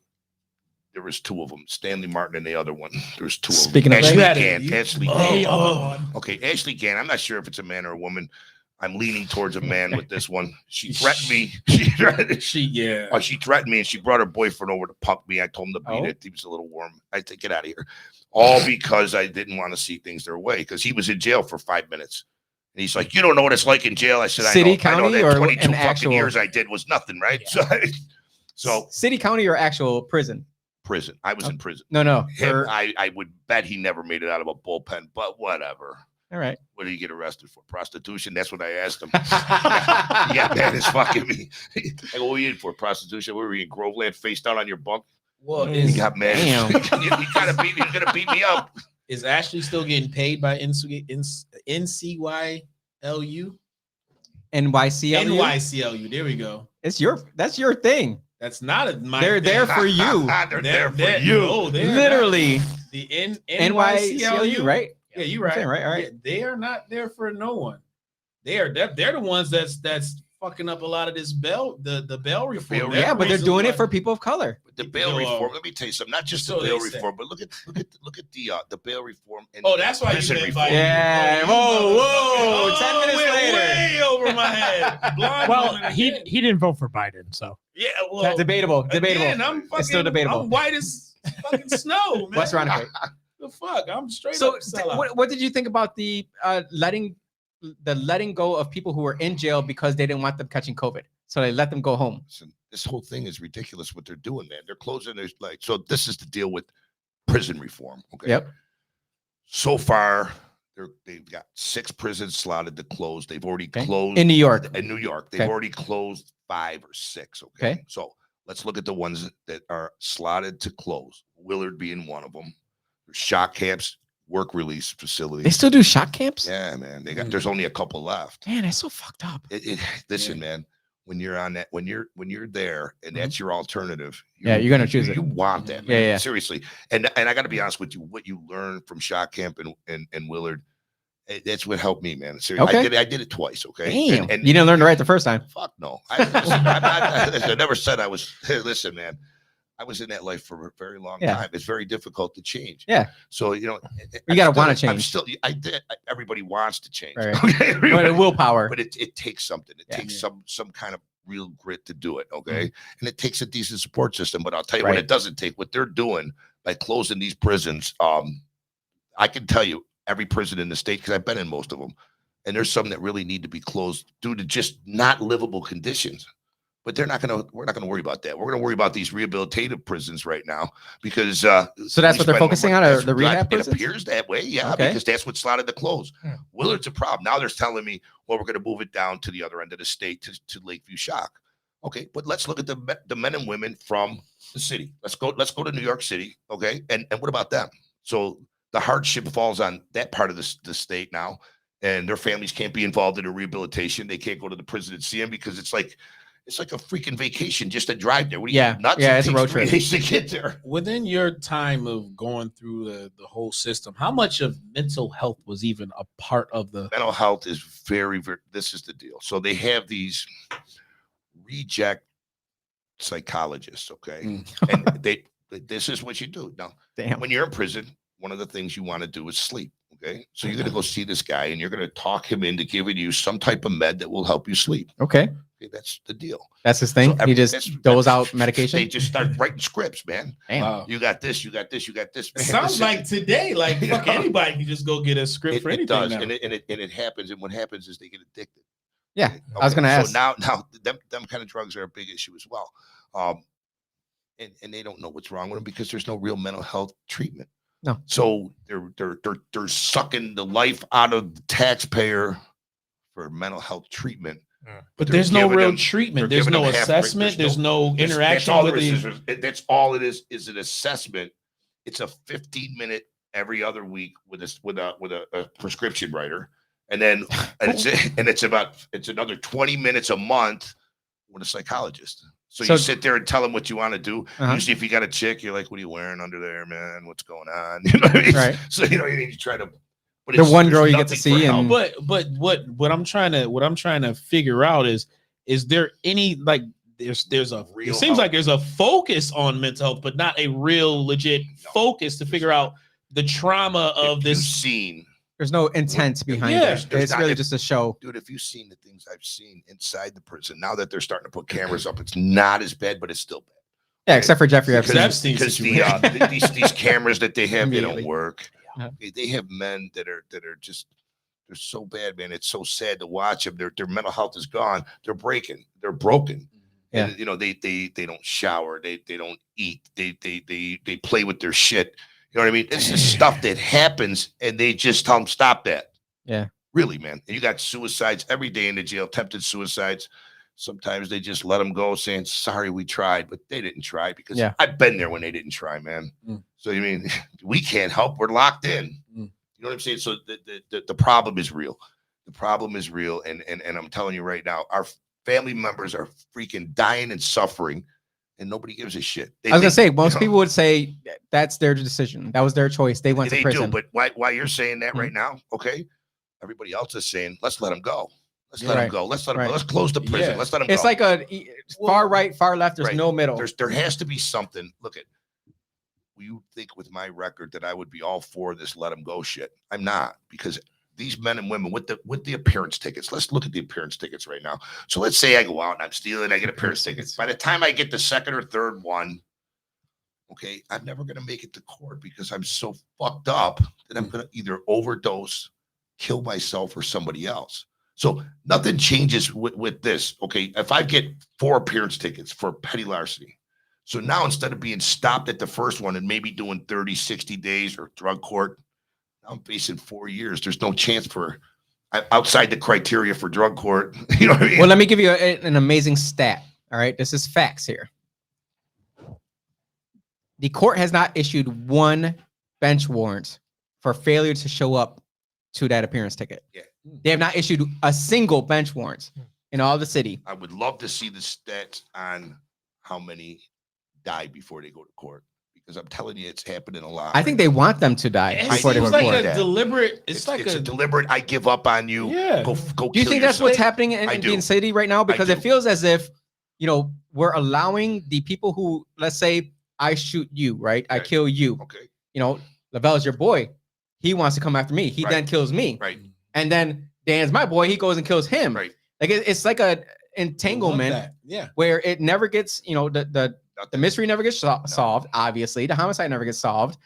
there was 2 of them, Stanley Martin and the other one. There was 2
Speaking
of
of
them.
that,
Ashley
Oh,
Gann.
oh.
Okay, Ashley Gann. I'm not sure if it's a man or a woman. I'm leaning towards a man with this one. She threatened me. She threatened me, and she brought her boyfriend over to punk me. I told him to beat it. He was a little warm. I said, get out of here. All because I didn't want to see things their way, because he was in jail for 5 minutes. And he's like, you don't know what it's like in jail. I said,
City,
I know
county,
that
or
22
an
fucking
actual-
years I did was nothing, right?
Yeah.
So
City, county, or actual prison?
prison. I was in prison.
No.
Him, I would bet he never made it out of a bullpen, but whatever.
All right.
What did he get arrested for? Prostitution? That's what I asked him. Yeah, man, it's fucking me. I go, what were you in for? Prostitution? Where were you in Groveland, face down on your bunk?
Well,
He got mad.
Damn.
You gotta beat me. You're gonna beat me up.
is Ashley still getting paid by NCYLU?
NYCLU.
NYCLU. There we go.
That's your thing.
That's not a my
They're there
thing.
for you.
They're there for you.
No, they're
Literally.
not. The
NYCLU, right?
Yeah, you're right.
Okay, right, all right.
Yeah, they are not there for no one. They're the ones that's fucking up a lot of this the bail reform.
bail-
That
Yeah, but they're
raises
doing
a
it
lot-
for people of color.
The
Need to
bail
go,
reform. Let me tell you something. Not just
so
the bail
they say.
reform, but look at the bail reform. And
Oh, that's why you
prison
been
reform.
invited.
Yeah.
Oh,
Whoa, 10 minutes
went
later.
way over my head. Blind
Well,
woman
he
again.
didn't vote for Biden, so
Yeah, well,
Debatable.
again, I'm fucking,
It's still debatable.
I'm white as fucking snow, man.
West Roundabout.
The fuck, I'm straight
So,
up sellout.
what did you think about the letting go of people who were in jail because they didn't want them catching COVID? So they let them go home.
Listen, this whole thing is ridiculous. What they're doing, man. They're closing. There's like, so this is the deal with prison reform. Okay.
Yep.
So far, they've got 6 prisons slotted to close. They've already
Okay.
closed
In New York.
In New York, they've
Okay.
already closed 5 or 6. Okay.
Okay.
So let's look at the ones that are slotted to close. Willard being one of them. There's shock camps, work release facilities.
They still do shock camps?
Yeah, man. There's only a couple left.
Man, that's so fucked up.
Listen, man. When you're on that, when you're there, and that's your alternative.
Yeah, you're gonna choose it.
You want that,
Yeah,
man.
yeah.
Seriously. And I got to be honest with you. What you learned from shock camp and Willard, that's what helped me, man. Seriously,
Okay.
I did it twice. Okay.
Damn.
And
You didn't learn it right the first time.
fuck no. I never said I was. Listen, man. I was in that life for a very long
Yeah.
time. It's very difficult to change.
Yeah.
So
You gotta wanna change.
I'm still. Everybody wants to change.
Right.
Okay.
But willpower.
But it takes something. It
Yeah.
takes some kind of real grit to do it. Okay. And it takes a decent support system. But I'll tell you
Right.
what it doesn't take. What they're doing by closing these prisons, I can tell you every prison in the state, because I've been in most of them, and there's some that really need to be closed due to just not livable conditions. But we're not gonna worry about that. We're gonna worry about these rehabilitative prisons right now because
So that's what they're focusing on, are the rehab
It
prisons?
appears that way, yeah,
Okay.
because that's what's slotted to close.
Yeah.
Willard's a problem. Now they're telling me, well, we're gonna move it down to the other end of the state to Lakeview Shock. Okay, but let's look at the men and women from the city. Let's go to New York City. Okay, and what about them? So the hardship falls on that part of the state now, and their families can't be involved in a rehabilitation. They can't go to the prison and see them because it's like a freaking vacation just to drive there. What are you,
Yeah.
nuts?
Yeah,
It
it's a
takes
road
3
trip.
days to get there.
Within your time of going through the whole system, how much of mental health was even a part of the?
Mental health is very, very. This is the deal. So they have these reject psychologists. Okay, and this is what you do now.
Damn.
When you're in prison, one of the things you want to do is sleep. Okay. So you're going to go see this guy and you're going to talk him into giving you some type of med that will help you sleep.
Okay.
Okay, that's the deal.
That's his thing.
So
He
that's-
just doles out
They
medication.
just start writing scripts, man.
Damn.
Wow.
You got this, you got this, you got this.
It
Man,
sounds
listen,
like today, like
You
fuck
know?
anybody can just go get a script
it,
for
it
anything
does.
now.
And it happens. And what happens is they get addicted.
Yeah. I was gonna ask.
So now them kind of drugs are a big issue as well. And they don't know what's wrong with them because there's no real mental health treatment.
No.
So they're sucking the life out of the taxpayer for mental health treatment.
But
they're
there's no
giving
real
them-
treatment.
they're
There's
giving
no
them half-
assessment. There's no
That's
interaction
all
with
there
the.
That's all it is an assessment. It's a 15-minute every other week with a prescription writer, and then it's another 20 minutes a month with a psychologist. So
So-
you sit there and tell them what you want to do.
Uh-huh.
Usually, if you got a chick, you're like, "What are you wearing under there, man? What's going on?" You know what I mean?
Right.
So you try to. But
The one
there's
girl you get to
nothing for
see
help.
and-
But what I'm trying to figure out is there any like there's a
Real
it seems
help.
like there's a focus on mental health, but not a real legit
No.
focus to figure out the trauma of
If you've
this.
scene.
There's no intent behind
Yeah.
it.
There's
It's
not-
really just a show.
Dude, if you've seen the things I've seen inside the prison, now that they're starting to put cameras up, it's not as bad, but it's still bad.
Yeah, except for Jeffrey
Because
Epstein.
Epstein
Because these cameras that they have, they don't
Immediately.
work.
Yeah.
Okay, they have men that are just they're so bad, man. It's so sad to watch them. Their mental health is gone. They're breaking. They're broken.
Yeah.
And they don't shower. They don't eat. They play with their shit. You know what I mean? It's just stuff that happens, and they just tell them stop that.
Yeah.
Really, man. And you got suicides every day in the jail, attempted suicides. Sometimes they just let them go saying, sorry, we tried, but they didn't try because
Yeah.
I've been there when they didn't try, man.
Mm.
So, you mean, we can't help. We're locked in.
Mm.
You know what I'm saying? So the problem is real. The problem is real. And I'm telling you right now, our family members are freaking dying and suffering, and nobody gives a shit.
I was gonna say most
you know,
people would say that's their decision. That was their choice. They went to
they
prison.
do, but why you're saying that
Mhm.
right now, okay? Everybody else is saying, let's let them go. Let's let them go. Let's let them go. Let's close the prison.
Yeah.
Let's let them go.
It's like a far right, far left. There's
Right.
no middle.
There has to be something. Look at. You think with my record that I would be all for this let them go shit? I'm not, because these men and women with the appearance tickets. Let's look at the appearance tickets right now. So let's say I go out and I'm stealing. I get appearance tickets. By the time I get the second or third one, okay, I'm never gonna make it to court because I'm so fucked up that I'm gonna either overdose, kill myself, or somebody else. So nothing changes with this. Okay, if I get 4 appearance tickets for petty larceny. So now instead of being stopped at the first one and maybe doing 30, 60 days or drug court, now I'm facing 4 years. There's no chance for outside the criteria for drug court. You know what I mean?
Well, let me give you an amazing stat. All right, this is facts here. The court has not issued 1 bench warrant for failure to show up to that appearance ticket.
Yeah.
They have not issued a single bench warrant in all the city.
I would love to see the stats on how many die before they go to court, because I'm telling you, it's happening a lot.
I think they want them to die
It
before they go
seems
to
like
court.
a deliberate.
It's a deliberate. I give up on you.
Yeah.
Go.
Do you think that's what's happening in
I do.
the city right now? Because
do.
it feels as if, we're allowing the people who, let's say, I shoot you, right? I
Okay.
kill you.
Okay.
Lavelle's your boy. He wants to come after me. He
Right.
then kills me.
Right.
And then Dan's my boy. He goes and kills him.
Right.
Like it's like a entanglement
Yeah.
where it never gets, the mystery never gets solved. Obviously, the homicide never gets solved,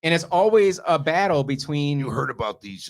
and it's always a battle between.
You heard about these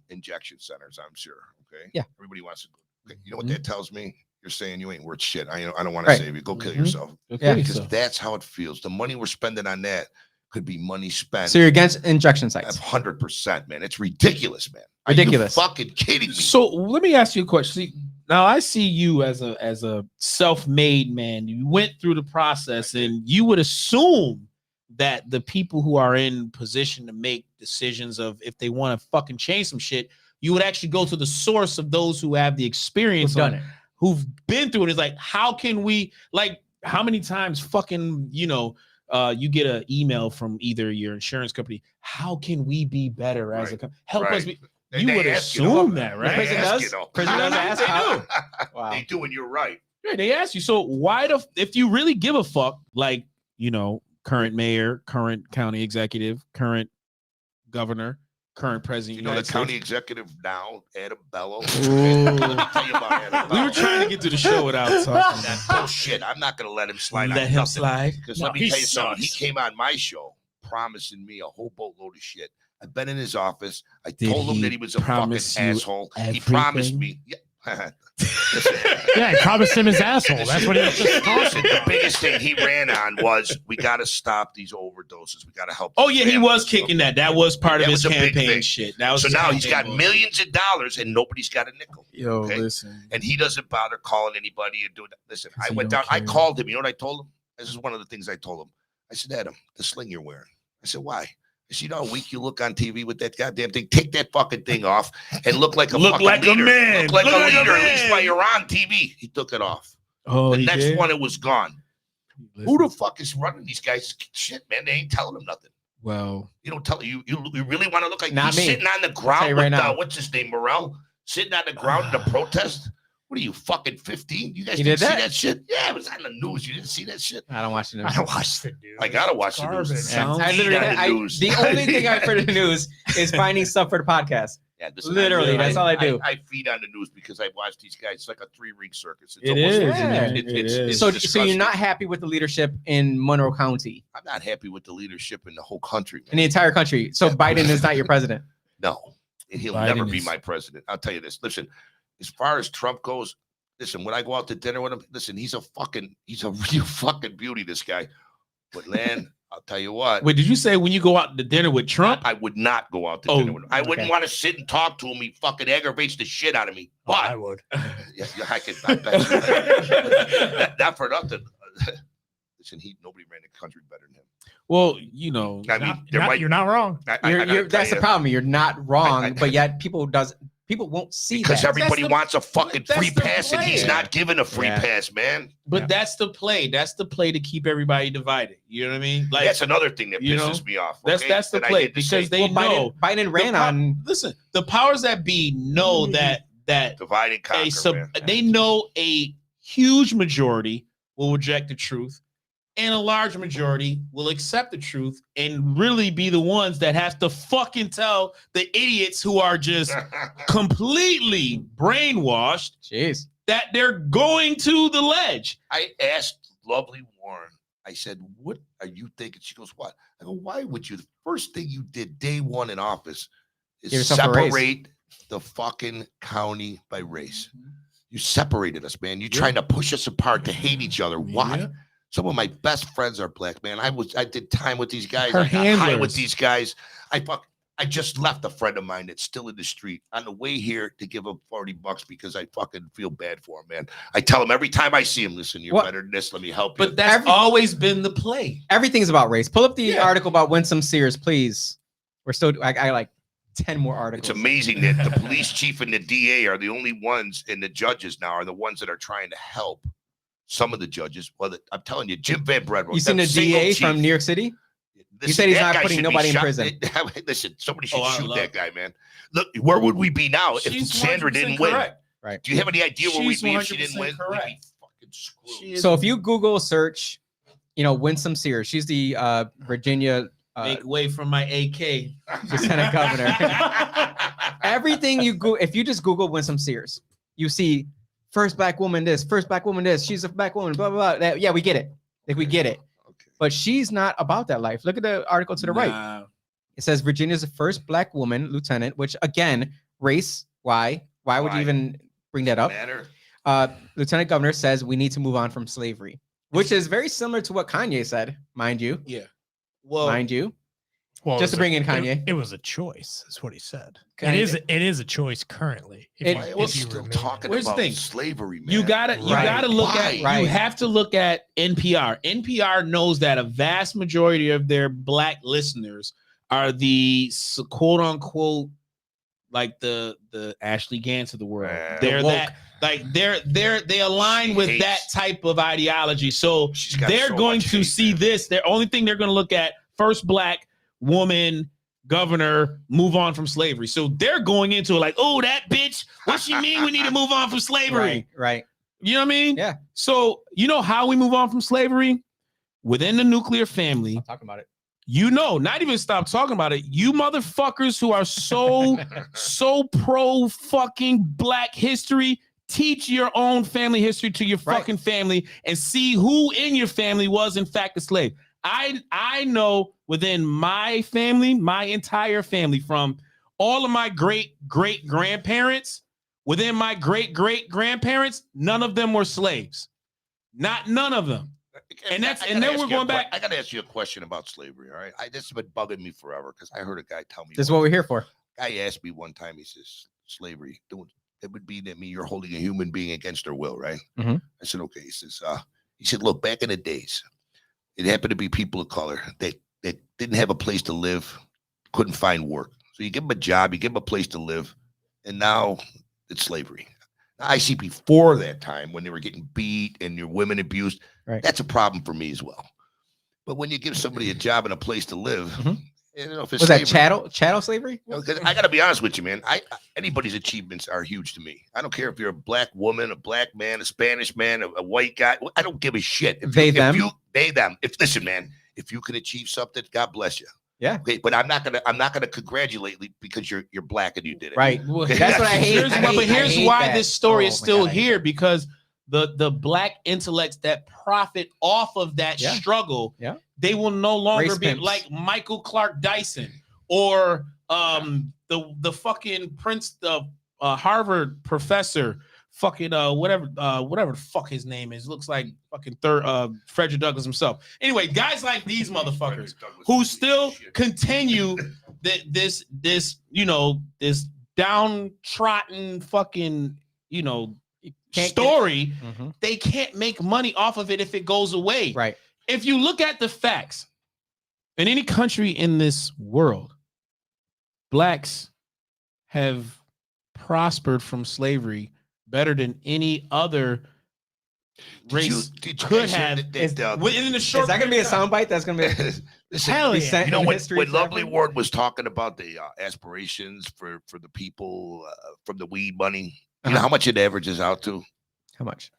injection centers, I'm sure. Okay.
Yeah.
Everybody wants to go. Okay. You know what that tells me? You're saying you ain't worth shit. I don't want to save you. Go kill yourself.
Yeah.
Because that's how it feels. The money we're spending on that could be money spent.
So you're against injection sites?
100%, man. It's ridiculous, man.
Ridiculous.
Are you fucking kidding me?
So let me ask you a question. See, now I see you as a self-made man. You went through the process, and you would assume that the people who are in position to make decisions of if they want to fucking change some shit, you would actually go to the source of those who have the experience,
Who've done it.
who've been through it. It's like, how can we, like, how many times fucking, you get an email from either your insurance company, how can we be better as a company? Help us be.
They
You would
ask you,
assume
though.
that,
They
right?
Prison
ask
does?
you, though.
Prison does ask how? Wow.
They do, and you're right.
Yeah, they ask you. So why if you really give a fuck, like, current mayor, current county executive, current governor, current president.
You know the
United
county
States.
executive now, Adam Bello.
Ooh.
Let me tell you about Adam
We were
Bello.
trying to get to the show without talking.
That bullshit. I'm not going to let him slide.
Let
on
him
nothing.
slide.
Because
No,
let me
he
tell you something. He
sucks.
came on my show promising me a whole boatload of shit. I've been in his office. I
Did
told him
he
that he was a fucking
promise you
asshole. He promised
everything?
me. Yeah.
Yeah, I promised him his asshole. That's what he was just talking
Listen, the
about.
biggest thing he ran on was we got to stop these overdoses. We got to help.
Oh
these
yeah, he
families.
was kicking that. That was part of
That
his
was a big
campaign
thing.
shit. That was
So
his
now he's
campaign
got
bullshit.
millions of dollars and nobody's got a nickel.
Yo,
okay?
listen.
And he doesn't bother calling anybody and doing that. Listen,
'Cause
I
he
went
don't
down. I
care.
called him. You know what I told him? This is one of the things I told him. I said, Adam, the sling you're wearing. I said, why? I said, you know how weak you look on TV with that goddamn thing? Take that fucking thing off and look like a
Look
fucking
like a
leader.
man.
Look like
Look
a
like a
leader, at least
man.
while you're on TV. He took it off.
Oh,
The
he
next
did?
one, it was gone.
Listen,
Who the fuck is running these guys? Shit, man, they ain't telling them nothing.
well,
You don't tell you. You really want to look like
Not
he's
me.
sitting on the
tell
ground
you
with
right now.
what's his name, Morrell, sitting on the ground in a protest. What are you fucking 15? You guys
He
didn't
did
see
that?
that shit? Yeah, it was on the news. You didn't see that shit?
I don't watch the news.
I watched the news.
I gotta watch the news.
Garbage.
Sounds-
I literally,
on the news.
the only thing I've heard of the news is finding stuff for the podcast.
Yeah, listen,
Literally, that's all I do.
I feed on the news because I watch these guys. It's like a 3-ring circus. It's
It
almost-
is,
man.
It is.
it's
So
disgusting.
you're not happy with the leadership in Monroe County,
I'm not happy with the leadership in the whole country. Man.
in the entire country. So
Yeah.
Biden is not your president.
No, and he'll
Biden
never be
is-
my president. I'll tell you this. Listen, as far as Trump goes, listen, when I go out to dinner with him, listen, he's a real fucking beauty, this guy. But man, I'll tell you what.
Wait, did you say when you go out to dinner with Trump?
I would not go out to
Oh,
dinner with him. I wouldn't
okay.
want to sit and talk to him. He fucking aggravates the shit out of me.
Oh, I
But
would.
yeah, I could. I bet you. Not for nothing. Listen, nobody ran the country better than him.
Well,
I mean, there might.
You're not wrong.
I gotta tell
That's the
you,
problem. You're not wrong, but yet people won't see
because
that.
everybody
That's the-
wants a fucking
that's
free
the
pass, and he's
plan.
not giving a free
Yeah.
pass, man.
but
Yeah.
that's the play. That's the play to keep everybody divided. You know what I mean? Like
That's another thing that
you know,
pisses me off.
that's
okay,
that's the
that I
play
hate to say.
because they
Well,
know
Biden ran
the
on.
Listen, the powers that be know that that
Divide and conquer, man.
they know a huge majority will reject the truth, and a large majority will accept the truth and really be the ones that have to fucking tell the idiots who are just completely brainwashed that they're going to the ledge.
I asked lovely Warren, I said, what are you thinking? She goes, what? I go, why would you? The first thing you did day one in office is separate the fucking county by race. You separated us, man. You're trying to push us apart to hate each other. Why?
Yeah.
Some of my best friends are black, man. I did time with these guys.
Her
I got high
handlers.
with these guys. I just left a friend of mine that's still in the street on the way here to give him $40 because I fucking feel bad for him, man. I tell him every time I see him, listen, you're better than this. Let me help you.
But that's always been the play.
Everything's about race. Pull up the article about Winsome Sears, please. We're still, I like 10 more articles.
It's amazing that the police chief and the DA are the only ones, and the judges now are the ones that are trying to help some of the judges. Well, I'm telling you, Jim Van Bredero.
You seen the DA from New York City?
Listen,
he said he's not
guy
putting
should be
nobody in
shot.
prison.
Listen, somebody should shoot that guy, man. Look, where would we be now if Sandra didn't win?
Right.
Do you have any idea where we'd be if she didn't win?
Correct.
We'd be fucking screwed.
So if you Google search, Winsome Sears, she's the Virginia
make way for my AK
lieutenant governor. Everything you go, if you just Google Winsome Sears, you see first black woman this, first black woman this, she's a black woman, blah blah blah. Yeah, we get it. Like we get it. But she's not about that life. Look at the article to the right. It says Virginia's the first black woman lieutenant, which again, race. Why would you even bring that up? Lieutenant governor says we need to move on from slavery, which is very similar to what Kanye said, mind you.
Yeah. Well,
mind you. Well, just to bring in Kanye.
It was a choice, is what he said. It is a choice currently.
We're still talking about slavery, man.
You gotta look at you have to look at NPR. NPR knows that a vast majority of their black listeners are the quote unquote like the Ashley Gants of the world. They're that like they align with that type of ideology. So they're going to see this. The only thing they're going to look at first black woman governor move on from slavery. So they're going into it like, oh, that bitch. What she mean? We need to move on from slavery.
Right.
You know what I mean?
Yeah.
So you know how we move on from slavery? Within the nuclear family.
I'm talking about it.
Not even stop talking about it. You motherfuckers who are so pro fucking black history, teach your own family history to your fucking family and see who in your family was in fact a slave. I know within my family, my entire family, from all of my great-great-grandparents, within my great-great-grandparents, none of them were slaves. None of them. And then we're going back.
I got to ask you a question about slavery, all right? This has been bugging me forever because I heard a guy tell me.
This is what we're here for.
Guy asked me one time, he says, slavery, it would be that you're holding a human being against their will, right?
Mm-hmm.
I said, okay. He said, look, back in the days, it happened to be people of color that didn't have a place to live, couldn't find work. So you give them a job, you give them a place to live, and now it's slavery. Now, I see before that time when they were getting beat and your women abused, that's a problem for me as well. But when you give somebody a job and a place to live, if it's
was that chattel slavery?
I got to be honest with you, man. Anybody's achievements are huge to me. I don't care if you're a black woman, a black man, a Spanish man, a white guy. I don't give a shit. Listen, man, if you can achieve something, God bless you.
Yeah.
Okay, but I'm not gonna congratulate you because you're black and you did it.
Right. Well, that's what I hate.
But here's why this story is still here, because the black intellects that profit off of that struggle, they will no longer be like Michael Clark Dyson or the fucking Harvard professor, fucking whatever the fuck his name is. Looks like fucking Frederick Douglass himself. Anyway, guys like these motherfuckers who still continue this downtrodden fucking story. They can't make money off of it if it goes away.
Right.
If you look at the facts, in any country in this world, blacks have prospered from slavery better than any other race could have. Within the short,
is that going to be a soundbite? That's going to be
hell yeah.
You know, when Lovely Ward was talking about the aspirations for the people from the weed money, You know how much it averages out to?
How much?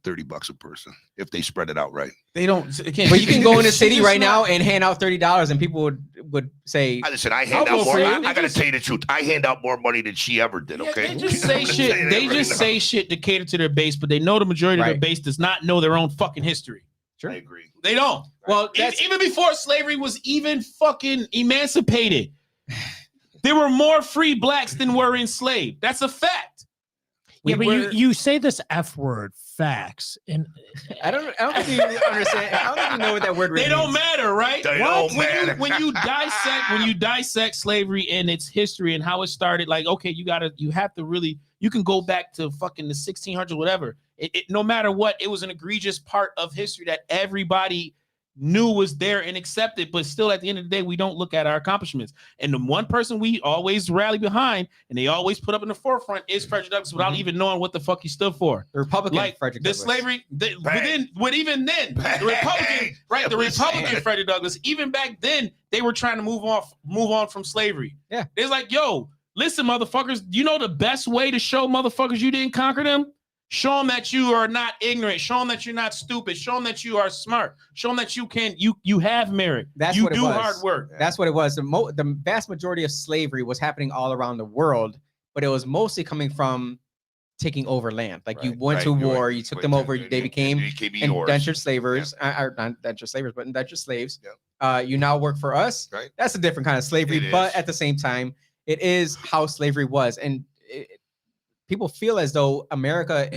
About $30 a person if they spread it out right.
They don't. Again,
But you can go in the
it's
city
just
right now
not-
and hand out $30, and people would say,
Listen, I hand
I'll
out
vote
more.
for you.
I gotta tell you the truth. I hand out more money than she ever did.
Yeah,
Okay,
they just say
I'm gonna
shit.
tell you
They
that
just
right
say shit to cater to their base, but they know the majority of their
Right.
base does not know their own fucking history.
now. I agree.
They don't.
well,
Even before slavery was even fucking emancipated, there were more free blacks than were enslaved. That's a fact.
Yeah, but
we're-
you say this F word, facts, and
I don't think you understand. I don't think you know what that word really
They don't
means.
matter, right?
They don't matter.
When you dissect slavery and its history and how it started, like, okay, you have to really, you can go back to fucking the 1600s, whatever. No matter what, it was an egregious part of history that everybody knew was there and accepted, but still at the end of the day, we don't look at our accomplishments. And the one person we always rally behind and they always put up in the forefront is Frederick Douglass without even knowing what the fuck he stood for.
The Republican
Like
Frederick
the
Douglass.
slavery,
Bang.
even then,
Bang.
the Republican, right? The
Yeah, listen.
Republican Frederick Douglass, even back then, they were trying to move on from slavery.
Yeah.
It's like, yo, listen, motherfuckers, you know the best way to show motherfuckers you didn't conquer them? Show them that you are not ignorant. Show them that you're not stupid. Show them that you are smart. Show them that you have merit.
That's
you
what it
do
was.
hard work.
That's what it was. The vast majority of slavery was happening all around the world, but it was mostly coming from taking over land. Like you
Right,
went
right,
to
you're
war,
right.
you took
Wait,
them over, they became
yours.
indentured slavers, or not indentured slavers, but indentured slaves.
Yep.
You now work for us.
Right.
That's a different kind of slavery,
It
but
is.
at the same time, it is how slavery was. And people feel as though America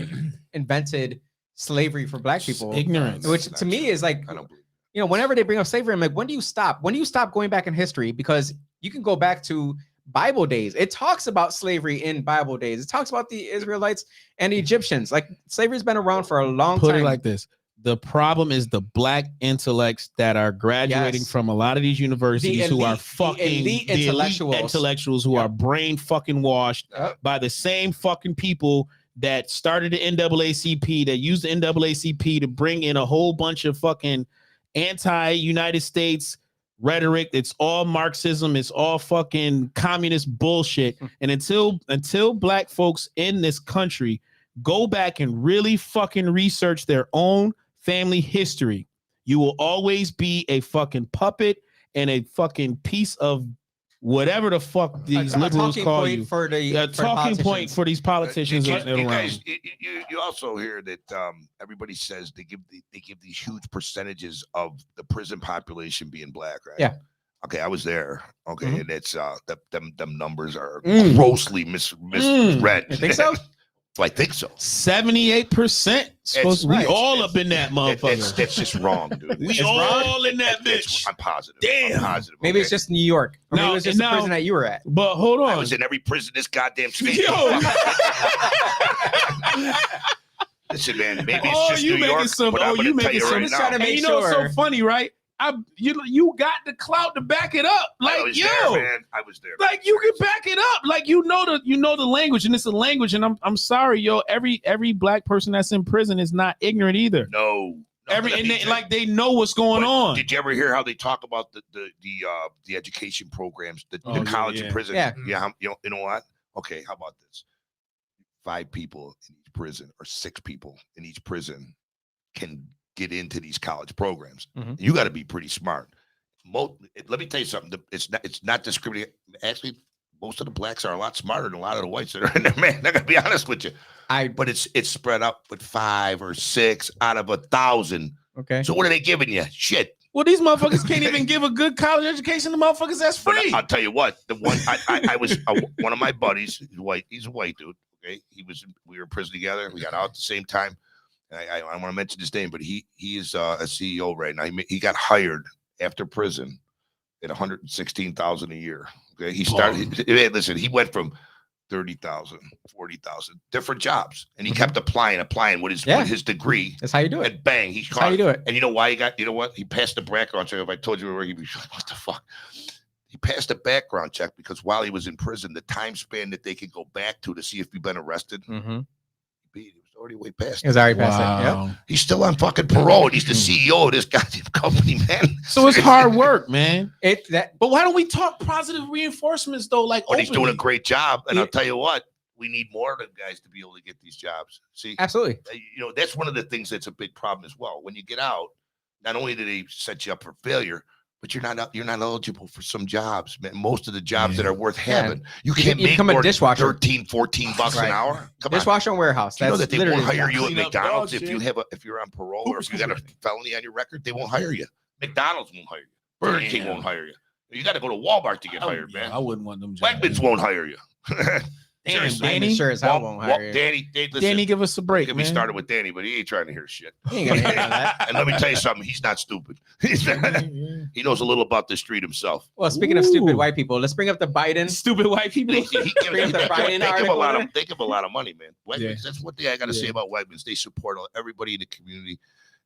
invented slavery for black people,
Ignorance.
which to me is like,
I don't believe.
you know, whenever they bring up slavery, I'm like, when do you stop? When do you stop going back in history? Because you can go back to Bible days. It talks about slavery in Bible days. It talks about the Israelites and the Egyptians. Like slavery's been around for a long
Put
time.
it like this. The problem is the black intellects that are graduating
Yes.
from a lot of these universities who are
elite- the
fucking
elite
the elite
intellectuals.
intellectuals who
Yep.
are brain fucking washed
Yep.
by the same fucking people that started the NAACP, that used the NAACP to bring in a whole bunch of fucking anti-United States rhetoric. It's all Marxism. It's all fucking communist bullshit. And until black folks in this country go back and really fucking research their own family history, you will always be a fucking puppet and a fucking piece of whatever the fuck these liberals
talking
call
point
you.
for the
A talking point
politicians.
for these politicians
You
that are around.
guys, you also hear that everybody says they give these huge percentages of the prison population being black, right?
Yeah.
Okay, I was there. Okay,
Mhm.
and it's them numbers are
Mm.
grossly misread.
You think so?
I think so.
78% supposed to be
right.
all up in that motherfucker.
That's just wrong, dude.
We
It's
all in that bitch.
I'm positive.
Damn.
I'm positive.
Maybe
okay?
it's just New York. Or maybe
Now-
it's just the
now-
prison that you were at.
But hold
I
on.
was in every prison this goddamn state.
Yo.
Listen, man, maybe it's
Oh,
just
you
New
making
York,
some-
but
oh,
I'm gonna
you
tell
making
you
some-
right
just
now.
trying to
And
make
you know what's so
sure.
funny, right? You got the clout to back it up.
I
Like,
was
yo,
there, man. I was there.
like you can back it up. Like you know the language, and it's a language. And I'm sorry, yo. Every black person that's in prison is not ignorant either.
No.
They know what's going
But
on.
Did you ever hear how they talk about the education programs, the
Oh, yeah,
college
yeah.
and prison?
Yeah.
You know what? Okay, how about this? 5 people in each prison or 6 people in each prison can get into these college programs.
Mhm.
You got to be pretty smart. Let me tell you something. It's not discriminating. Actually, most of the blacks are a lot smarter than a lot of the whites that are in there, man. I got to be honest with you. But it's spread up with 5 or 6 out of 1,000.
Okay.
So what are they giving you? Shit.
Well, these motherfuckers can't even give a good college education to motherfuckers that's
But
free.
I'll tell you what. The one I was one of my buddies. He's white. He's a white dude. Okay. We were in prison together. We got out at the same time. And I want to mention his name, but he is a CEO right now. He got hired after prison at $116,000 a year. Okay. He started. Hey, listen, he went from 30,000, 40,000 different jobs, and he kept applying with his degree.
That's how you do it.
And bang, he's
That's how you do it.
And you know why he got? You know what? He passed the background check. If I told you where he'd be like, what the fuck? He passed the background check because while he was in prison, the time span that they could go back to see if he'd been arrested,
Mm-hmm.
he was already way past
It was
it.
already past it. Yep.
He's still on fucking parole. And he's the CEO of this goddamn company, man.
So it's hard work, man.
But
But why don't we talk positive reinforcements though? Like,
But he's doing a
openly?
great job. And I'll tell you what, we need more of them guys to be able to get these jobs. See,
Absolutely.
That's one of the things that's a big problem as well. When you get out, not only do they set you up for failure, but you're not eligible for some jobs, man. Most of the jobs that are worth having, you can't make
become
more
a dishwasher.
13, 14 bucks an hour. Come
Dishwasher and warehouse.
on. You know
That's
that they won't
literally
hire you at
clean up
McDonald's
dog
if you're on parole or if you got a felony on your record, they won't hire you. McDonald's won't hire you. Burger King won't hire you. You got to go to Walmart to get hired, man.
I wouldn't want them jobs.
Wegmans won't hire you.
Damn,
Danny
Danny.
sure as hell won't hire you.
Danny, listen,
Danny, give us a break,
get
man.
me started with Danny, but he ain't trying to hear shit.
He ain't gonna hear none of that.
And let me tell you something, he's not stupid. He knows a little about the street himself.
Well, speaking of stupid
Ooh.
white people, let's bring up the Biden.
Stupid white people.
They give
Bring up the Biden article there.
they give a lot of money, man. Wegmans,
Yeah.
that's one thing I got to say
Yeah.
about Wegmans. They support everybody in the community.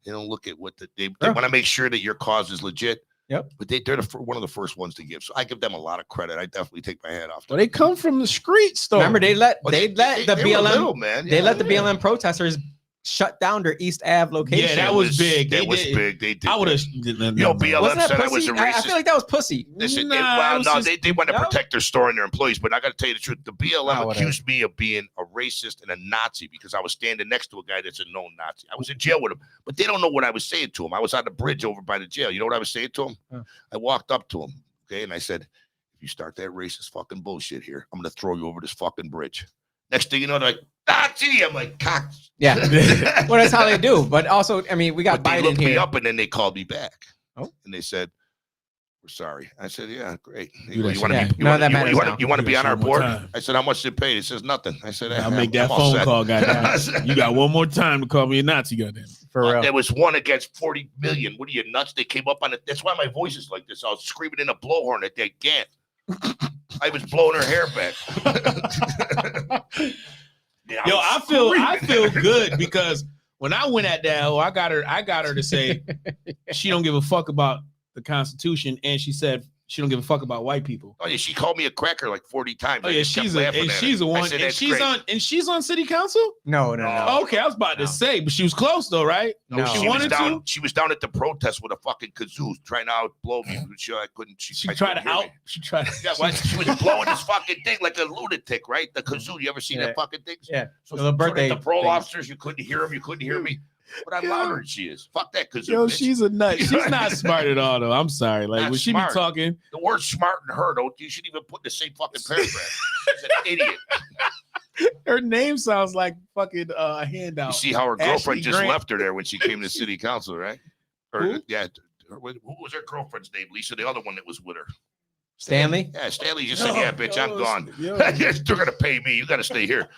They don't look at what they
Sure.
want to make sure that your cause is legit.
Yep.
But they're one of the first ones to give. So I give them a lot of credit. I definitely take my hat off.
Well, they come from the streets, though.
Remember, they let
Well,
the
they were
BLM
little, man.
they
Yeah,
let the
yeah.
BLM protesters shut down their East Ave location.
Yeah, that was big.
That
They
was
did.
big. They did.
I would have.
BLM
Wasn't that
said I was
pussy?
a
I
racist.
feel like that was pussy.
Listen,
Nah, it was just-
they want to
no?
protect their store and their employees, but I got to tell you the truth. The BLM
Oh, whatever.
accused me of being a racist and a Nazi because I was standing next to a guy that's a known Nazi. I was in jail with him, but they don't know what I was saying to him. I was on the bridge over by the jail. You know what I was saying to him?
Huh.
I walked up to him, okay, and I said, if you start that racist fucking bullshit here, I'm going to throw you over this fucking bridge. Next thing you know, they're like, Nazi. I'm like, cock.
Yeah. Well, that's how they do. But also, I mean, we got
But they
Biden
looked me
here.
up and then they called me back.
Oh.
And they said, we're sorry. I said, yeah, great.
Do that
You want
shit.
to be,
None of that matters now.
you want to
Do
be
that
on our
shit one more
board?
time.
I said, how much did it pay? It says nothing. I said,
I'll make that
I'm all
phone
set.
call, goddamn. You got one more time to call me a Nazi, goddamn.
For real.
There was one against 40 million. What are you nuts? They came up on it. That's why my voice is like this. I was screaming in a blowhorn at that Gant. I was blowing her hair back. Yeah,
Yo, I
was
feel
screaming.
good because when I went at that hoe, I got her to say she don't give a fuck about the Constitution, and she said she don't give a fuck about white people.
Oh yeah, she called me a cracker like 40 times.
Oh
I
yeah,
just kept
she's
laughing at her.
a
I
one,
said,
and
"That's
she's
great."
on city council.
No.
Okay, I was about
No.
to say, but she was close though, right?
No.
She
She was
wanted
down.
to.
She was down at the protest with a fucking kazoo, trying to outblow me. Sure, I couldn't.
She
I
tried
couldn't
to
hear
out.
me.
She tried.
Yeah, well, she was blowing this fucking thing like a lunatic, right? The kazoo. You ever seen
Yeah.
that fucking thing?
Yeah.
So
The little birthday
the parole
things.
officers, you couldn't hear them. You couldn't hear me. But I'm
Yeah.
louder than she is. Fuck that kazoo.
Yo,
bitch.
she's a nut. She's not smart at all, though. I'm sorry. Like
Not
when she
smart.
be talking,
The word smart and her, don't you should even put in the same fucking paragraph. She's an idiot.
her name sounds like fucking handout.
You see how her
Ashley
girlfriend just
Grant.
left her there when she came to city council, right? Or
Who?
yeah, who was her girlfriend's name? Lisa, the other one that was with her.
Stanley?
Yeah, Stanley just said, "Yeah, bitch, I'm gone.
Yo,
They're gonna pay me. You got to stay here."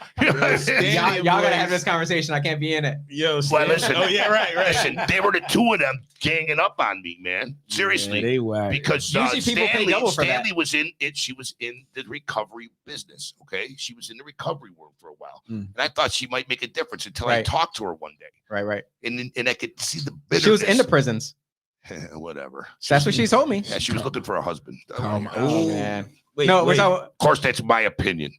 Stanley
Y'all gotta have
boys.
this conversation. I can't be in it.
yo,
Well,
Stan-
listen.
Oh yeah, right.
Listen, they were the two of them ganging up on me, man. Seriously.
Yeah, they whack.
Because
Usually people pay double for that.
Stanley was in it. She was in the recovery business. Okay, she was in the recovery world for a while,
Mm.
and I thought she might make a difference until I
Right.
talked to her one day,
Right.
and I could see the bitterness.
She was in the prisons.
Whatever.
That's what she told me.
Yeah, she was looking for a husband.
Come
Oh,
Ooh.
man.
Wait,
No, we're
wait.
talking
Of course, that's my opinion.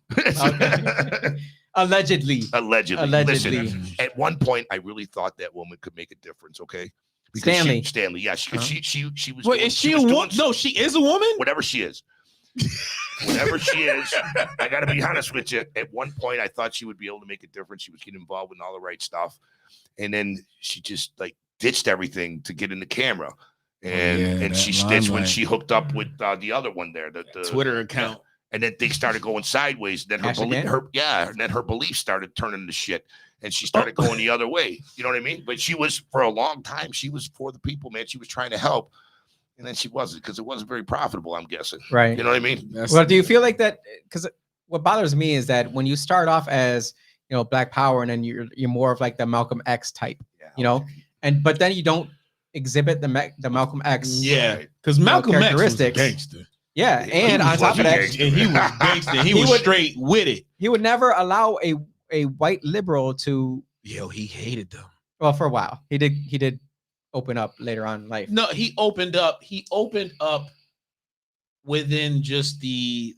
allegedly.
Allegedly.
Allegedly.
Listen, at one point, I really thought that woman could make a difference. Okay.
Stanley.
Stanley. Yeah. She was.
Wait,
doing-
is she a
was
woman?
doing-
No, she is a woman.
Whatever she is. Whatever she is, I got to be honest with you. At one point, I thought she would be able to make a difference. She was getting involved with all the right stuff, and then she just like ditched everything to get in the camera. And
yeah,
and
that
that's when
limelight.
she hooked up with the other one there, the
Twitter account.
and then they started going sideways. Then
Ashley Grant?
and then her beliefs started turning to shit, and she started going the other way. You know what I mean? But she was for a long time. She was for the people, man. She was trying to help, and then she wasn't because it wasn't very profitable. I'm guessing.
Right.
You know what I mean?
That's-
Well, do you feel like that? Because what bothers me is that when you start off as Black Power, and then you're more of like the Malcolm X type,
Yeah.
but then you don't exhibit the Malcolm X.
yeah, because Malcolm X was a
characteristics.
gangster.
Yeah,
He
and on
was
top
a
of that,
gangster.
And he was gangster. He
He
was
would-
straight with it.
he would never allow a white liberal to.
Yo, he hated them.
Well, for a while, he did open up later on in life.
No, he opened up within just the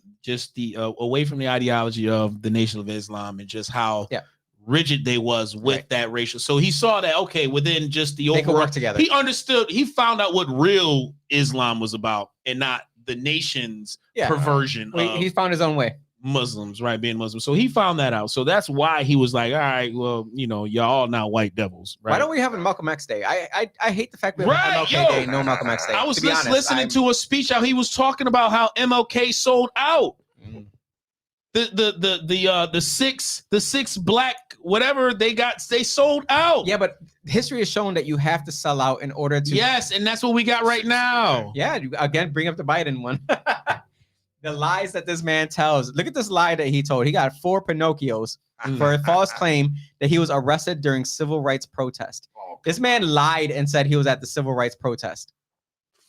away from the ideology of the Nation of Islam and just how
Yeah.
rigid they was with
Right.
that racial. So he saw that, okay, within just the
They could
overall,
work together.
he understood, he found out what real Islam was about and not the nation's
Yeah.
perversion
Well,
of,
he found his own way.
Muslims, right? Being Muslim. So he found that out. So that's why he was like, all right, well, y'all all now white devils, right?
Why don't we have a Malcolm X Day? I hate the fact that we have
Right,
MLK
yo.
Day, no Malcolm X Day.
I was
To be honest,
listening to a speech how he was talking about how MLK sold out. The six black whatever they sold out.
Yeah, but history has shown that you have to sell out in order to.
Yes, and that's what we got right now.
Yeah, again, bring up the Biden one. The lies that this man tells. Look at this lie that he told. He got 4 Pinocchios for a false claim that he was arrested during civil rights protest. This man lied and said he was at the civil rights protest.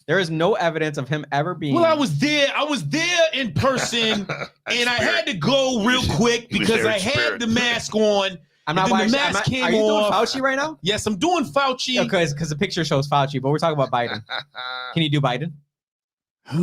There is no evidence of him ever being.
Well, I was there in person, and I had to go real quick because I had the mask on.
I'm not watching.
The mask came
are you doing
off.
Fauci right now?
Yes, I'm doing Fauci.
Because the picture shows Fauci, but we're talking about Biden. Can you do Biden?
I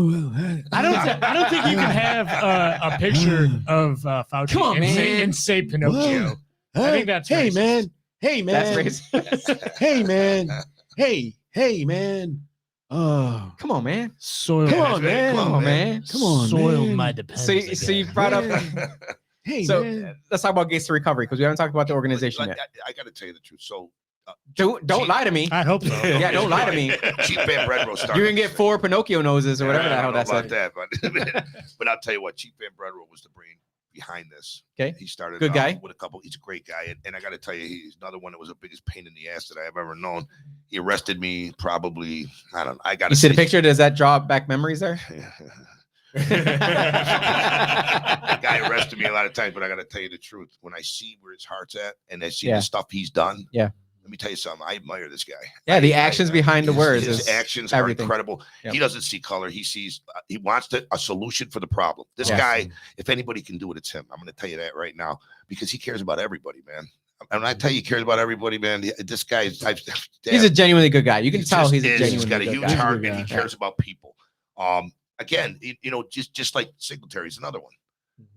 don't think you can have a picture of Fauci
Come on,
and say Pinocchio. I think that's
hey
racist.
man. Hey man.
That's racist.
Hey man. Hey man.
Come on, man.
Soil.
Come on, man.
Come on, man.
Come on,
Soiled
man.
my depends.
So you brought up.
Hey,
So
man.
let's talk about Gates to Recovery because we haven't talked about the organization yet.
I got to tell you the truth. So
Don't lie to me.
I hope so.
Yeah, don't lie to me.
Cheap Van Bread Roll started.
You're gonna get 4 Pinocchio noses or whatever the
I
hell
don't know
that
about
said.
that, but I'll tell you what, Cheap Van Bread Roll was the brain behind this.
Okay.
He started
Good guy.
with a couple. He's a great guy, and I got to tell you, he's another one that was the biggest pain in the ass that I have ever known. He arrested me probably. I don't know. I got to
You see the picture? Does that draw back memories there?
The guy arrested me a lot of times, but I got to tell you the truth. When I see where his heart's at and I see
Yeah.
the stuff he's done,
Yeah.
let me tell you something. I admire this guy.
Yeah, the actions behind the words
His
is
actions
everything.
are incredible.
Yep.
He doesn't see color. He sees. He wants a solution for the problem. This
Yeah.
guy, if anybody can do it, it's him. I'm going to tell you that right now because he cares about everybody, man. And when I tell you he cares about everybody, man, this guy is.
He's a genuinely good guy. You can tell
just
he's a
is.
genuinely
He's got a
good
huge
guy.
heart
He's a
and he
good guy.
cares about people. Again, just like Singletary's another one.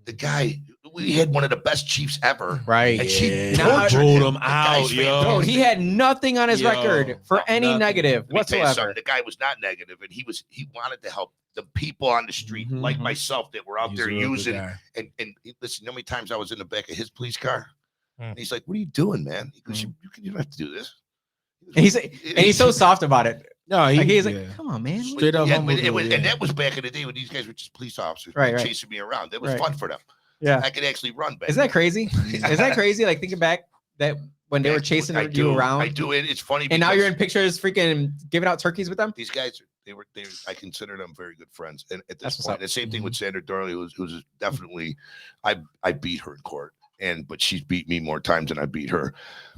The guy, we had one of the best chiefs ever.
Right.
And she
Now-
tortured
Ruled
him
him out,
The guy's
yo.
Bro, he had nothing on his
Yo,
record for any
nothing.
negative
Let me tell you
whatsoever.
something. The guy was not negative, and he wanted to help the people on the street
Mhm.
like myself that were out
He's
there
a real good
using.
guy.
And listen, you know how many times I was in the back of his police car?
Hmm.
And he's like, "What are you doing, man?" He goes, "You don't have to do this."
And he's so soft about it.
No,
Like he's
yeah.
like, come on, man.
Straight up
Yeah,
humble
but
dude,
and
yeah.
that was back in the day when these guys were just police officers
Right, right.
chasing me around. That was
Right.
fun for them.
Yeah.
I could actually run back.
Isn't that crazy? Is that crazy? Like thinking back that when they were chasing
I
you
do,
around,
I do it. It's funny.
and now you're in
because
pictures freaking giving out turkeys with them.
these guys. They I consider them very good friends. And at
That's
this
what's
point,
up.
the same thing with Sandra Darley, who's definitely, I beat her in court, but she's beat me more times than I beat her.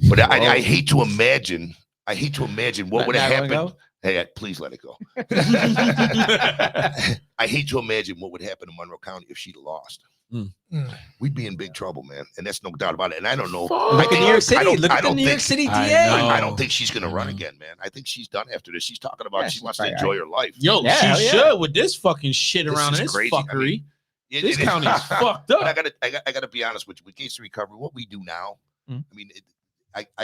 But I hate to imagine. I hate to imagine what would have
Not letting
happened. Hey, please let it go. I hate to imagine what would happen in Monroe County if she'd lost. We'd be in big trouble, man, and that's no doubt about it. And I don't know. I
Look at
think-
New York
I
City.
don't-
Look
I
at the
don't
New York
think-
City
I
DA.
know.
I don't think she's going to run
Mhm.
again, man. I think she's done after this. She's talking about
Yeah,
she
she's
wants to
probably
enjoy her life.
Yo,
Yeah, hell
she
yeah.
should with this fucking shit
This
around
is
this
crazy. I
fuckery.
mean,
This county is fucked up.
But I gotta be honest with you. With Gates to Recovery, what we do now,
Mm.
I mean,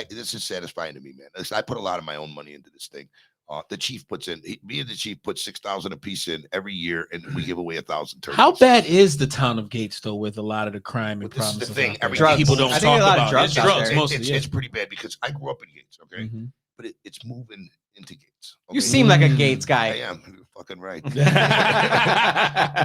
this is satisfying to me, man. Listen, I put a lot of my own money into this thing. The chief puts in. Me and the chief put $6,000 a piece in every year, and we give away 1,000 turkeys.
How bad is the town of Gates though with a lot of the crime and
But this is
problems?
the thing,
out there?
drugs.
People don't
I think
talk
a lot of
about
drugs
It's
out
drugs
there.
mostly.
It's pretty bad because I grew up in Gates, okay,
Mhm.
but it's moving into Gates.
You
okay?
seem like a Gates
I
guy.
am. You're fucking right.
But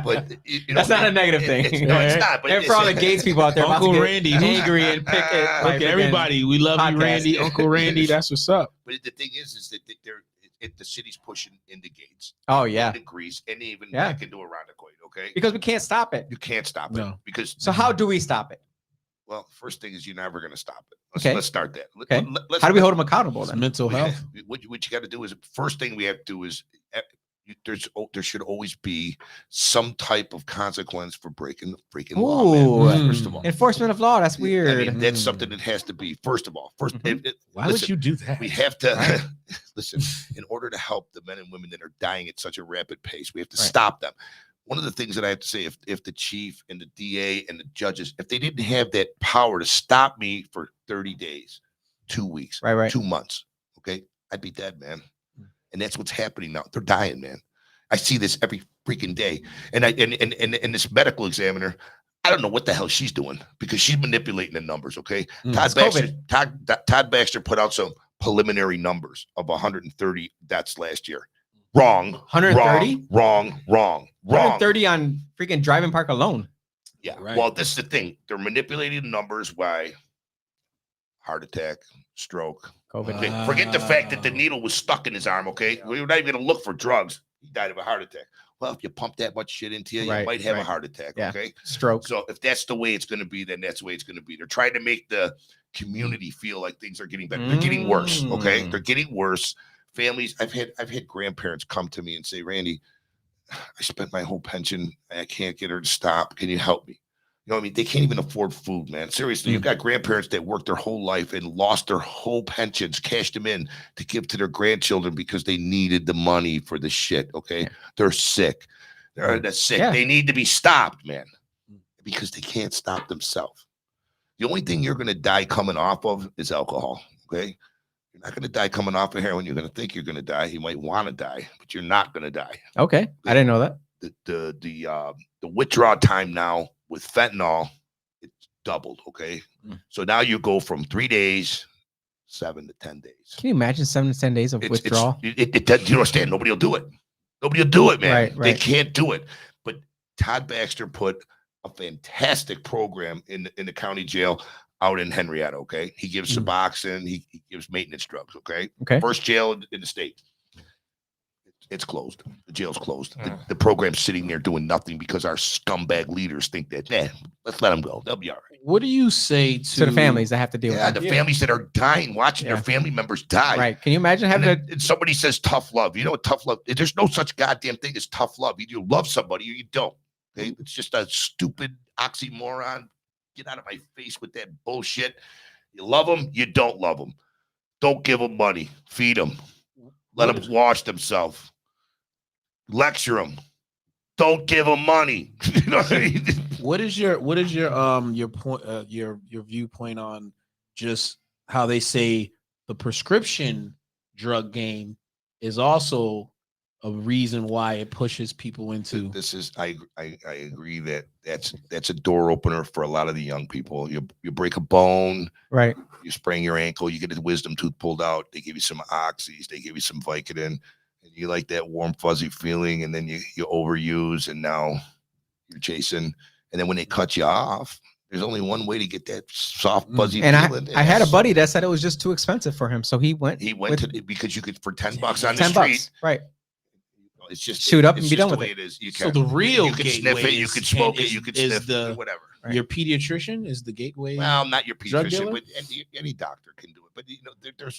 But
that's not a negative thing.
No, it's not. But
And for all the Gates people out there, about to
Uncle
get
Randy, who's-
angry and pick it. by
Look,
freaking-
everybody, we love you,
podcast.
Randy. Uncle Randy, that's what's up.
But the thing is that the city's pushing into Gates.
Oh yeah,
Into Greece, and even
Yeah.
back into Irondequoit. Okay,
because we can't stop it.
you can't stop it
No.
because.
So how do we stop it?
Well, first thing is you're never going to stop it.
Okay.
Let's start that.
Okay. How do we hold them accountable
It's
then?
mental health.
What you got to do is first thing we have to do is there should always be some type of consequence for breaking law.
Ooh.
Man. First of all,
Enforcement of law. That's
I
weird.
mean, that's something that has to be. First of all,
Mhm.
Why
listen,
would you do that?
we have to listen in order to help the men and women that are dying at such a rapid pace. We have to
Right.
stop them. One of the things that I have to say, if the chief and the DA and the judges, if they didn't have that power to stop me for 30 days, 2 weeks,
Right.
2 months, okay, I'd be dead, man. And that's what's happening now. They're dying, man. I see this every freaking day. And this medical examiner, I don't know what the hell she's doing because she's manipulating the numbers. Okay,
It's COVID.
Todd Baxter put out some preliminary numbers of 130 deaths last year. Wrong.
130?
Wrong.
130 on freaking Driving Park alone.
Yeah.
Right.
Well, this is the thing. They're manipulating the numbers by heart attack, stroke.
COVID.
Okay. Forget the fact that the needle was stuck in his arm. Okay. We're not even going to look for drugs. He died of a heart attack. Well, if you pump that much shit into you, you might have a heart attack.
Yeah.
Okay.
Stroke.
So if that's the way it's going to be, then that's the way it's going to be. They're trying to make the community feel like things are getting better. They're getting worse. Okay. They're getting worse. Families, I've had grandparents come to me and say, Randy, I spent my whole pension. I can't get her to stop. Can you help me? You know what I mean? They can't even afford food, man. Seriously, you've got grandparents that worked their whole life and lost their whole pensions, cashed them in to give to their grandchildren because they needed the money for the shit, okay? They're sick. They're sick.
Yeah.
They need to be stopped, man, because they can't stop themselves. The only thing you're going to die coming off of is alcohol, okay? You're not going to die coming off of heroin. You're going to think you're going to die. You might want to die, but you're not going to die.
Okay. I didn't know that.
The withdrawal time now with fentanyl, it's doubled. Okay. So now you go from 3 days, 7 to 10 days.
Can you imagine 7 to 10 days of withdrawal?
Do you understand? Nobody will do it. Nobody will do it, man.
Right.
They can't do it. But Todd Baxter put a fantastic program in the county jail out in Henrietta. Okay. He gives Suboxone. He gives maintenance drugs. Okay.
Okay.
First jail in the state. It's closed. The jail's closed. The program's sitting there doing nothing because our scumbag leaders think that, let's let them go. They'll be all right.
What do you say to
the families that have to deal with
Yeah,
that?
the families that are dying, watching their family members die.
Right. Can you imagine having
And somebody says tough love. You know what tough love? There's no such goddamn thing as tough love. Either you love somebody or you don't. Okay? It's just a stupid oxymoron. Get out of my face with that bullshit. You love them, you don't love them. Don't give them money. Feed them. Let them wash themselves. Lecture them. Don't give them money. You know what I mean?
What is your point your viewpoint on just how they say the prescription drug game is also a reason why it pushes people into
this is I agree that's a door opener for a lot of the young people. You break a bone,
right?
You sprain your ankle, you get a wisdom tooth pulled out, they give you some oxys, they give you some Vicodin. You like that warm, fuzzy feeling, and then you overuse, and now you're chasing. And then when they cut you off, there's only one way to get that soft, fuzzy feeling.
I had a buddy that said it was just too expensive for him, so he went.
Because you could for $10 on the
$10,
street,
right?
It's just
shoot up and be done with
it.
Is.
You
so the real
you can sniff it, you can smoke it, you can sniff it, whatever.
Right. Your pediatrician is the gateway.
Well, not your pediatrician, but any doctor can do it. But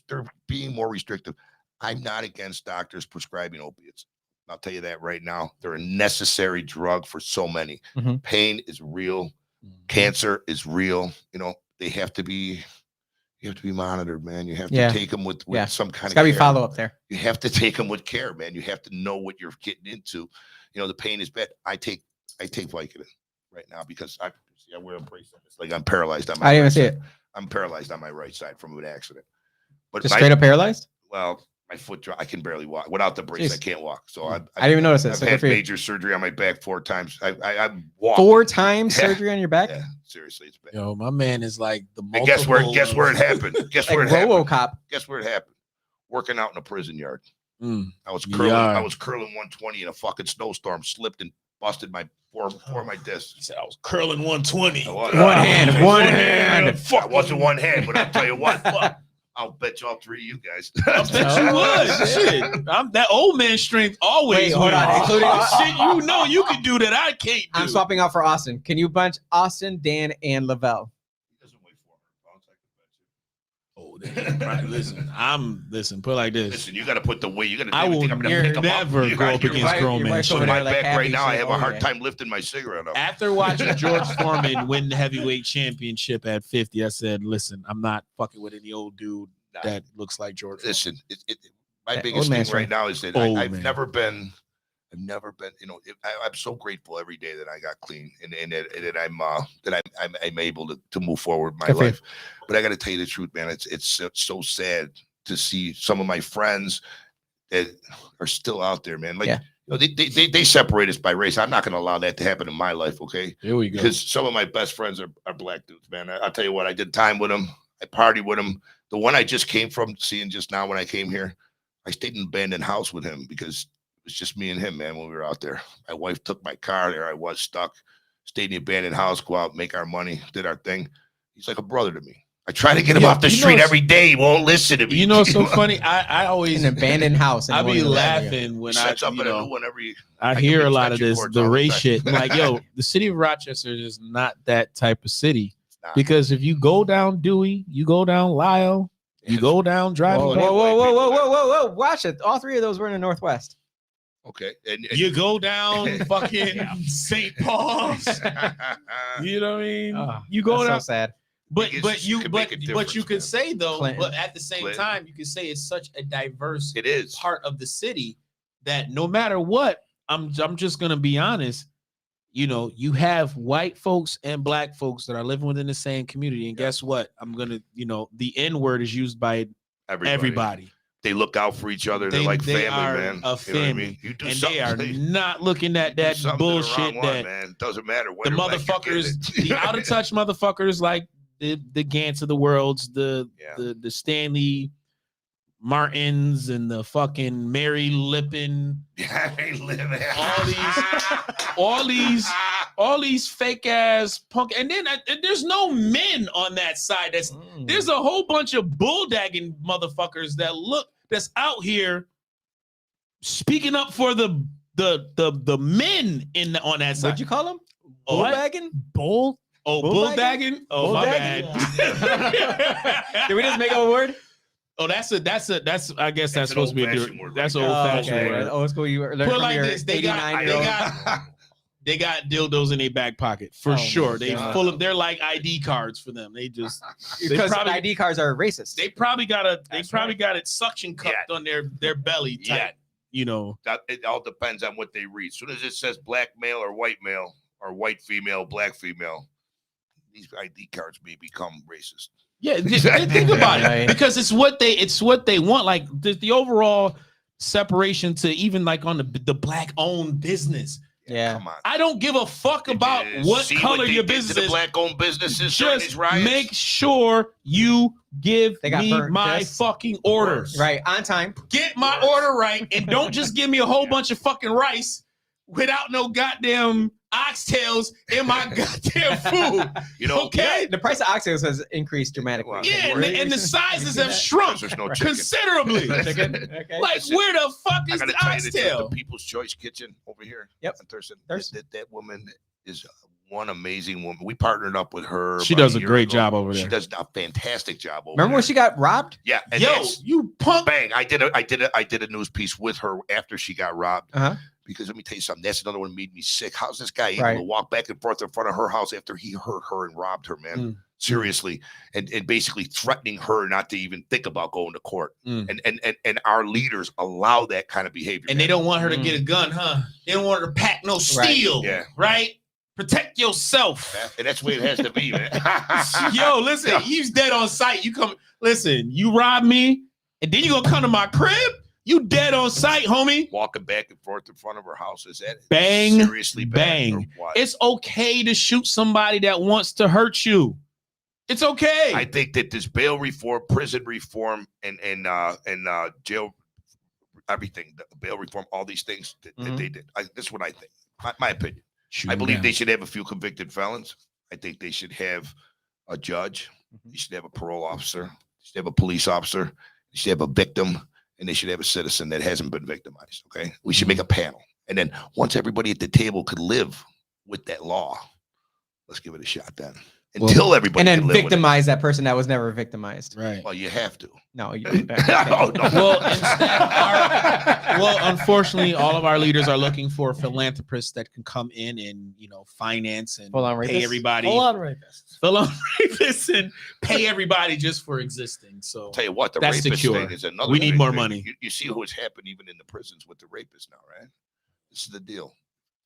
they're being more restrictive. I'm not against doctors prescribing opiates. I'll tell you that right now. They're a necessary drug for so many. Pain is real. Cancer is real. You know, they have to be. You have to be monitored, man. You have to take them with some kind of.
It's got to be follow up there.
You have to take them with care, man. You have to know what you're getting into. You know, the pain is bad. I take Vicodin right now because I wear a bracelet. It's like I'm paralyzed on my.
I didn't even see
side.
it.
I'm paralyzed on my right side from an accident. But
just straight up paralyzed.
Well, my foot, I can barely walk. Without the brace, I can't walk. So I
didn't even notice it.
I've had major surgery on my back 4 times. I've walked
4 times surgery on your back.
Yeah, seriously, it's bad.
Yo, my man is like the.
And guess where it happened? Guess
like
where it happened?
RoboCop.
Guess where it happened? Working out in a prison yard. I was curling 120 in a fucking snowstorm. Slipped and busted my four of my discs.
He said I was curling 120.
One hand.
Fuck, it wasn't one hand, but I'll tell you what. I'll bet you all 3 of you guys.
I bet you would. Shit, I'm that old man strength always.
Wait, hold on. Including
shit, you know you can do that. I can't.
I'm swapping out for Austin. Can you bunch Austin, Dan, and Lavelle?
He doesn't weigh 400 pounds. I can bet you.
Oh, listen. Put it like this.
Listen, you got to put the weight. You got to.
I will never go up against grown men.
On my back right now, I have a hard time lifting my cigarette up.
After watching George Foreman win the heavyweight championship at 50, I said, "Listen, I'm not fucking with any old dude that looks like George."
Listen, my biggest thing right now is that I've never been. You know, I'm so grateful every day that I got clean and that I'm able to move forward my life. But I got to tell you the truth, man. It's so sad to see some of my friends that are still out there, man. Like You know, they separate us by race. I'm not going to allow that to happen in my life. Okay.
Here we go.
Because some of my best friends are black dudes, man. I'll tell you what, I did time with them. I partied with them. The one I just came from seeing just now when I came here, I stayed in an abandoned house with him because it was just me and him, man, when we were out there. My wife took my car there. I was stuck. Stayed in the abandoned house, go out, make our money, did our thing. He's like a brother to me. I try to get him off the street every day. He won't listen to me.
You know, it's so funny. I always
An abandoned house.
I be laughing when I hear a lot of this, the race shit. Like, yo, the city of Rochester is not that type of city. Because if you go down Dewey, you go down Lyle, you go down driving.
Whoa. Watch it. All three of those were in the Northwest.
Okay. And
you go down fucking St. Paul's. You know what I mean? You go down.
So sad.
But you could say though,
Clinton.
but at the same time, you could say it's such a diverse
is
part of the city that no matter what, I'm just gonna be honest. You know, you have white folks and black folks that are living within the same community, and guess what? I'm gonna, the N word is used by everybody.
They look out for each other. They're like family, man.
A family.
You do
and
something.
They are not looking at that bullshit that
man. Doesn't matter what
the motherfuckers, the out of touch motherfuckers like the Gantz of the worlds, the Stanley Martins and the fucking Mary Lippin, all these fake ass punk, and then there's no men on that side. There's a whole bunch of bulldagging motherfuckers that's out here speaking up for the men on that side.
What'd you call them? Bulldagging?
Bulldagging? Oh, my bad.
Did we just make up a word?
Oh, that's I guess that's supposed to be a word. That's an old fashioned word.
Old school. You learned
Put
from
like
your
this. They
89-year-old.
They got dildos in their back pocket for sure. They
God.
full of. They're like ID cards for them. They just
Because ID cards are racist.
They probably got it suction cupped on their belly tight. You know,
it all depends on what they read. As soon as it says black male or white female, black female, these ID cards may become racist.
Yeah, think about it because it's what they want. Like the overall separation to even like on the black owned business.
Yeah,
come on.
I don't give a fuck about what color your business is.
Black owned businesses.
Just make sure you give me my fucking order
right on time.
Get my order right, and don't just give me a whole bunch of fucking rice without no goddamn oxtails in my goddamn food. Okay?
The price of oxtails has increased dramatically.
Yeah, and the sizes have shrunk considerably.
Okay.
Like, where the fuck is the oxtail?
The People's Choice Kitchen over here.
Yep.
Thurston. That woman is one amazing woman. We partnered up with her.
She does a great job over there.
She does a fantastic job over there.
Remember when she got robbed?
Yeah. And
you punk.
Bang. I did a news piece with her after she got robbed. Because let me tell you something, that's another one that made me sick. How's this guy able to walk back and forth in front of her house after he hurt her and robbed her, man? Seriously. And basically threatening her not to even think about going to court. And our leaders allow that kind of behavior.
And they don't want her to get a gun, huh? They don't want her to pack no steel, right? Protect yourself.
And that's the way it has to be, man.
Yo, listen, he's dead on sight. You rob me, and then you gonna come to my crib? You dead on sight, homie.
Walking back and forth in front of her house. Is that
bang?
Seriously
bang. It's okay to shoot somebody that wants to hurt you. It's okay.
I think that this bail reform, prison reform, and jail, everything, the bail reform, all these things that they did. This is what I think. My opinion. I believe they should have a few convicted felons. I think they should have a judge. They should have a parole officer. They should have a police officer. They should have a victim. And they should have a citizen that hasn't been victimized. Okay, we should make a panel, and then once everybody at the table could live with that law, let's give it a shot then. Until everybody
and then
can live
victimize that person that was never victimized.
Right.
Well, you have to.
No, you
don't.
Well, unfortunately, all of our leaders are looking for philanthropists that can come in and finance and pay everybody.
Full-on rapists.
Full-on rapists and pay everybody just for existing. So
tell you what, the
that's
rapist
the cure.
thing is another.
We need more
thing.
money.
You see what's happened even in the prisons with the rapists now, right? This is the deal.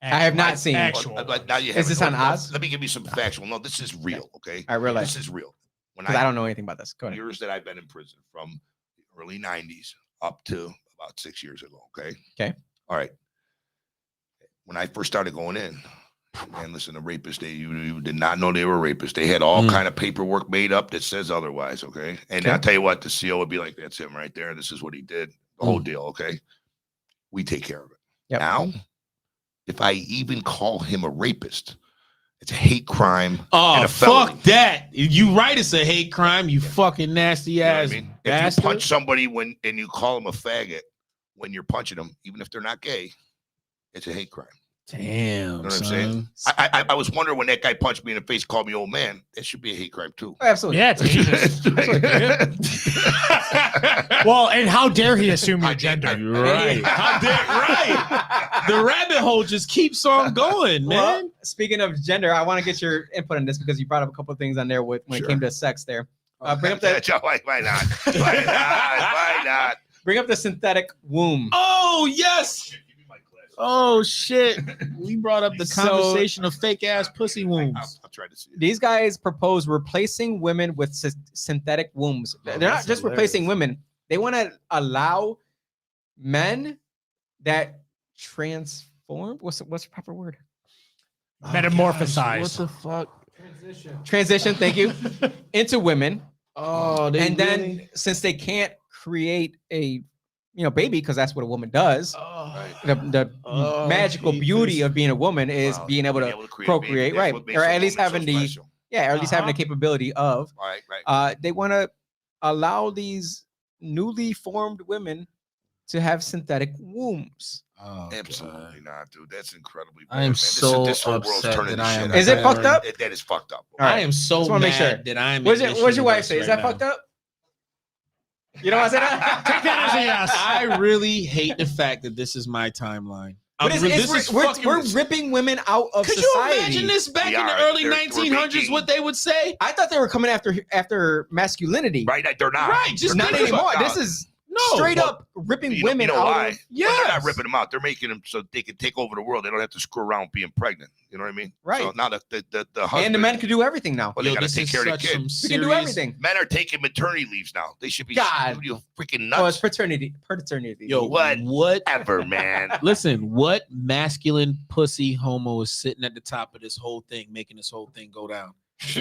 I have not seen.
Now you have.
Is this on Oz?
Let me give you some factual. No, this is real. Okay,
I realize
this is real.
Because I don't know anything about this. Go ahead.
Years that I've been in prison from the early '90s up to about 6 years ago. Okay.
Okay.
All right. when I first started going in, man, listen, a rapist, you did not know they were rapists. They had all kind of paperwork made up that says otherwise, okay? And I'll tell you what, the CO would be like, that's him right there. This is what he did. The whole deal, okay? We take care of it.
Yep.
Now, if I even call him a rapist, it's a hate crime.
Oh,
and a felony.
fuck that. You right, it's a hate crime, you fucking nasty ass.
You know what I mean? If
bastard.
you punch somebody and you call them a faggot when you're punching them, even if they're not gay, it's a hate crime.
Damn,
You know what I'm saying?
son.
I was wondering when that guy punched me in the face, called me old man. That should be a hate crime too.
Oh, absolutely.
Yeah, it's heinous. Well, and how dare he assume your gender?
Right. How dare, right. The rabbit hole just keeps on going, man.
Well, speaking of gender, I want to get your input on this because you brought up a couple of things on there when it came to sex there. Bring up that.
Why not? Why not? Why not?
Bring up the synthetic womb.
Oh, yes. Oh, shit. We brought up the
So-
conversation of fake ass pussy wombs.
I'll try to see it.
These guys propose replacing women with synthetic wombs. They're not
that's
just replacing women. They want to allow men that transform. What's the proper word?
Metamorphosize.
What the fuck?
Transition. Thank you. Into women,
Oh, they
and then
really?
since they can't create a baby because that's what a woman does.
Oh,
The
Oh,
magical
Jesus.
beauty of being a woman is
Wow,
being able to
create
procreate,
baby. That's
right?
what makes
Or
a
at least
woman so
having the
special.
or at least having the capability of.
Right.
They want to allow these newly formed women to have synthetic wombs.
oh,
Absolutely not, dude. That's incredibly bad.
I am
man.
so
this whole world's
upset
turning
that
to
I
shit.
am
Is it fucked up?
That is fucked up.
All right.
I am so
Just
mad
wanna make sure.
that I'm.
What's your wife say? Is that fucked up? You know what I'm saying?
Take that as a yes.
I really hate the fact that this is my timeline.
But we're ripping women out of
Could
society.
you imagine this back
We
in the
are.
early
We're
1900s?
making-
What they would say?
I thought they were coming after masculinity.
Right? They're not.
Right, just
They're
Not
think
anymore.
about-
This is
No,
straight
well,
up ripping
You know
women out.
why?
Of,
Well, they're not
Yes.
ripping them out. They're making them so they can take over the world. They don't have to screw around being pregnant. You know what I mean?
Right.
So now the husband,
and the men can do everything now.
well, they
Yo,
got to
this
take
is
care of the
such
kid.
some
We can do
serious.
everything.
Men are taking maternity leaves now. They should be
God.
you freaking
Oh, it's
nuts.
paternity.
Yo,
What?
what?
Ever, man.
Listen, what masculine pussy homo is sitting at the top of this whole thing, making this whole thing go down?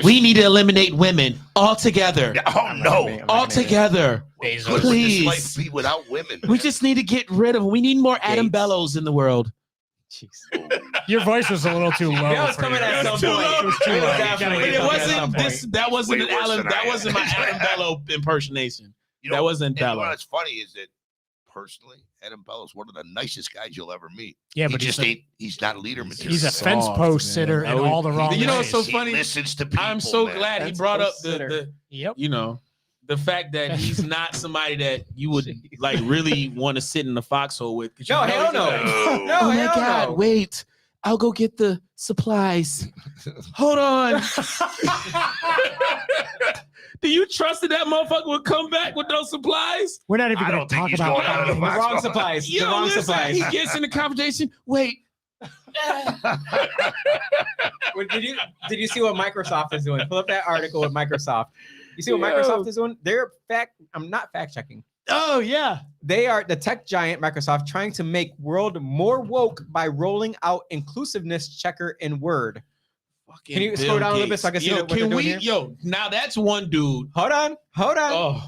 We need to eliminate women altogether.
Oh no.
Altogether.
Bezos.
Could
Please.
this life be without women?
We
man?
just need to get rid of them. We need more Adam
Gates.
Bellows in the world.
Jeez.
Your voice was a little too low.
That was
for
coming
you.
at
It was
some
too
point.
low.
It was too
It was
low. You
definitely
gotta
But
get
it
it
coming at some
wasn't
point.
this. That wasn't
Way
an
worse
Alan.
than I
That
am.
wasn't my Adam Bello impersonation.
You
That
know,
wasn't
and
Bello.
what's funny is that personally, Adam Bellows one of the nicest guys you'll ever meet.
Yeah,
He
but
just ain't. He's not leader material.
he's a
Soft,
fence post
man.
sitter in
Oh,
all the wrong
you know
ways.
what's so funny?
He listens to people.
I'm so
man.
glad he
That's
brought up
consider.
Yep.
the fact that he's not somebody that you would like really want to sit in the foxhole with. 'Cause you
No,
know
hell
he's
no.
like,
No.
No,
oh my
hell
God,
no.
wait. I'll go get the supplies. Hold on. Do you trust that motherfucker would come back with those supplies?
We're not even
I
going
don't
to
think
talk
he's
about
going out of the
The
box.
wrong supplies. The
Yo,
wrong
listen,
supplies.
he gets in the conversation. Wait.
Did you see what Microsoft is doing? Pull up that article with Microsoft. You see what
Yo.
Microsoft is doing? I'm not fact checking.
Oh, yeah.
They are the tech giant Microsoft trying to make world more woke by rolling out inclusiveness checker in Word. Can you scroll down a little bit so I can see what they're doing here?
Yo, now that's one dude.
Hold on.
Oh,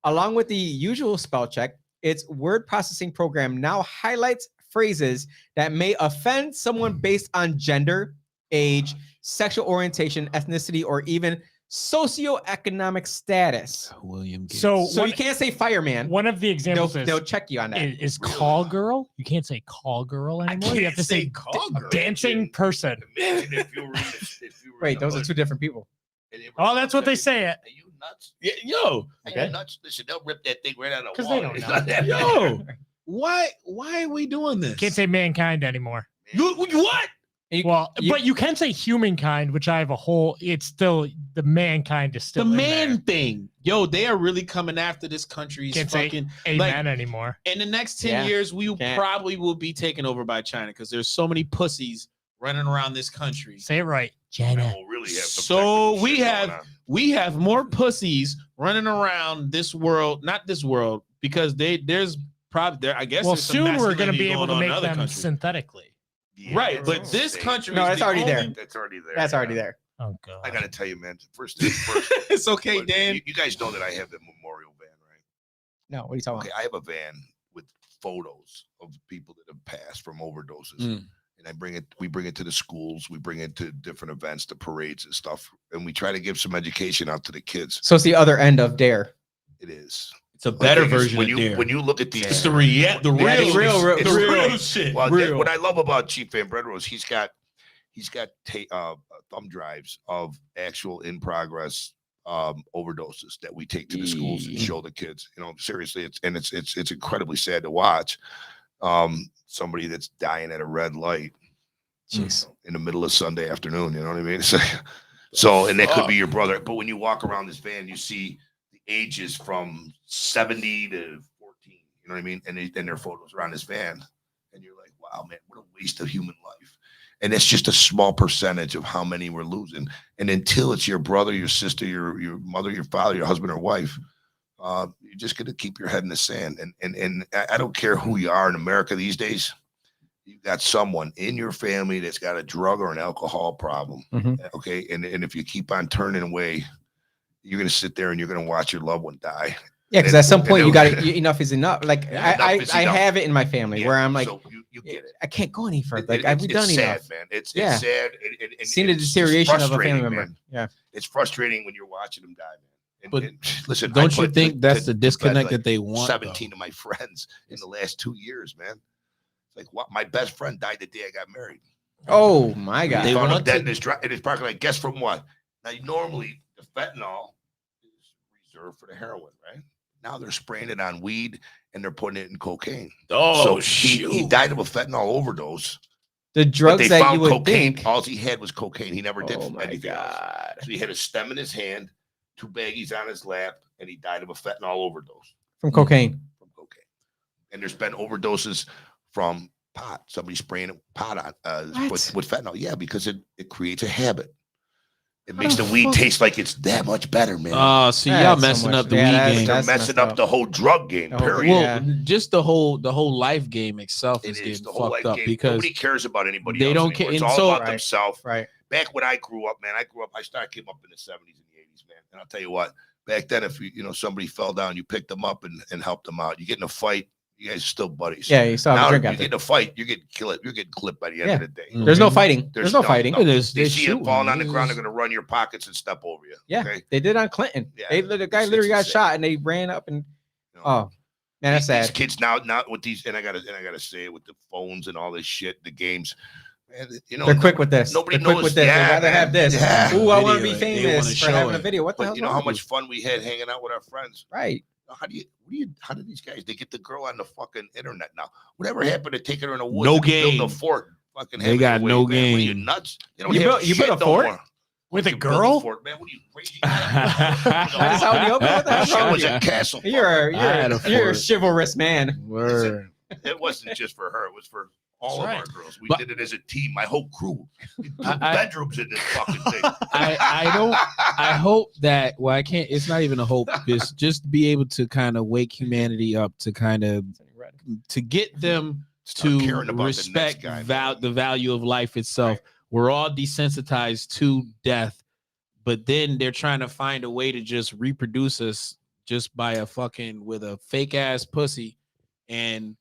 Along with the usual spell check, its word processing program now highlights phrases that may offend someone based on gender, age, sexual orientation, ethnicity, or even socioeconomic status.
William Gates.
So
So you can't say fireman.
one of the examples
They'll check you on that.
is call girl. You can't say call girl anymore. You have to say
call girl.
dancing person.
Imagine if you were in the
Wait, those are
hood
two different people.
and they were
Oh, that's what they
saying,
say it.
Are you nuts?
Yeah, yo,
Are
Okay.
you nuts? Listen, they'll rip that thing right out of the
'Cause
wall.
they don't
It's
know.
not that
yo, why are we doing this?
Can't say mankind anymore.
What?
Well, but you can say humankind, which I have a whole. It's still the mankind is still
The
in
man
there.
thing. Yo, they are really coming after this country's
Can't say
fucking.
amen anymore.
In the next 10
Yeah,
years, we
can't.
probably will be taken over by China because there's so many pussies running around this country.
Say it right,
That
Jenna.
will really have some
So
technical
we
shit
have-
going on.
We have more pussies running around this world, not this world, because there's probably there. I guess.
Well,
there's some
soon we're going to
masculinity
be able to
on in
make
other
them
countries.
synthetically.
Yeah,
Right, but
that's
this
insane.
country
No,
is
that's
the
already there.
only-
That's already there.
That's
yeah.
already there.
Oh god.
I gotta tell you, man. First things first.
It's okay,
but
Dan.
You guys know that I have the memorial van, right?
No, what are you talking
Okay, I have a van with photos of people that have passed from overdoses.
Mm.
And we bring it to the schools, we bring it to different events, the parades and stuff, and we try to give some education out to the kids.
So it's the other end of Dare.
It is.
It's a
Only
better
thing is,
version
when
of
you
Dare.
when you look at these,
It's the real
it's
real shit.
Well,
real.
what I love about Chief Van Bredrose, he's got thumb drives of actual in progress overdoses that we take to the schools and show the kids. You know, seriously, it's incredibly sad to watch. Somebody that's dying at a red light in the middle of Sunday afternoon. You know what I mean? So, and that could be your brother. But when you walk around this van, you see the ages from 70 to 14. You know what I mean? And their photos around this van, and you're like, wow, man, what a waste of human life. And it's just a small percentage of how many we're losing. And until it's your brother, your sister, your mother, your father, your husband or wife, you're just going to keep your head in the sand. And I don't care who you are in America these days. You've got someone in your family that's got a drug or an alcohol problem. Okay. And if you keep on turning away, you're going to sit there and you're going to watch your loved one die.
Yeah, because at some point you got to enough is enough. Like I
enough.
have it in my family where I'm like,
so you get it.
I can't go any further. Like
It's
we've done
sad,
enough.
man. It's
Yeah.
sad. And
Seen the
it's
deterioration of a family
frustrating,
member.
man.
Yeah.
It's frustrating when you're watching them die, man.
But
listen,
Don't
I
you
put
think that's the
to bed,
disconnect
like,
that they want?
17 of my friends in the last 2 years, man. Like what? My best friend died the day I got married.
Oh my God.
They
Found him
want
dead
to-
in his parking lot. Guess from what? Now, normally the fentanyl is reserved for the heroin, right? Now they're spraying it on weed and they're putting it in cocaine.
Oh,
he died of a fentanyl overdose.
The
But
drugs
they
that
found
you would
cocaine.
think.
All he had was cocaine. He never did
Oh my
anything else.
God.
So he had a stem in his hand, 2 baggies on his lap, and he died of a fentanyl overdose
From cocaine.
from cocaine. And there's been overdoses from pot. Somebody spraying pot on with fentanyl. Yeah, because it creates a habit. It makes the weed taste like it's that much better, man.
Oh, see, y'all
That's so
messing
much-
up the
yeah,
weed
that's-
game.
They're
that's
messing
messed
up
up.
the whole drug game.
The whole-
Period.
Well,
Yeah.
just the whole life game itself
It
is
is
getting
the whole
fucked
life
up
game.
because
Nobody cares about anybody
they
else
don't
anymore.
care-
It's
and
all
so-
about
Right.
themselves.
Right.
Back when I grew up, man, I came up in the 70s and the 80s, man. And I'll tell you what, back then, if somebody fell down, you picked them up and helped them out. You get in a fight, you guys are still buddies.
Yeah, you still have
Now
a drink
you
after.
get in a fight, you're getting killed. You're getting clipped by the end of the day.
Mm.
There's no fighting. There's no fighting.
no. There's-
They
they're
see it
shooting.
falling on the
This
ground,
is-
they're gonna run your pockets and step over you.
Yeah,
Okay.
they did on Clinton.
Yeah,
The guy
it's
literally got
insane.
shot and they ran up and
You know,
oh man, that's
these
sad.
kids now with these, and I gotta say it with the phones and all this shit, the games. Man,
They're quick with this.
Nobody
They're quick
knows.
with this.
Yeah,
They'd rather
man.
have this.
Yeah.
Ooh, I want to be
Video. They
famous
wanna
for
show
having
it.
a video. What the
But
hell?
you know how much fun we had hanging out with our friends.
Right.
How do these guys? They get the girl on the fucking internet now. Whatever happened to taking her in a woods?
No
and building
game.
a fort. Fucking
They
having
got
her
no
way, man. What are you
game.
nuts? They
You
have
built
shit
a
no
fort?
more.
With a
You build
girl?
fort, man. What are you crazy?
That's how we open. What the hell's
Shit
wrong
was
with
a
you?
castle.
You're
I had a
a
fort.
chivalrous man.
Word.
It wasn't just for her. It was for all
That's
of
right.
our girls. We
But-
did it as a team. My whole crew. We put
I-
bedrooms in this fucking thing.
I hope that I can't. It's not even a hope. It's just be able to kind of wake humanity up to kind of to get them
Stop
to
caring about the next
respect
guy, man.
the value of life itself.
Right.
We're all desensitized to death, but then they're trying to find a way to just reproduce us just by with a fake ass pussy, and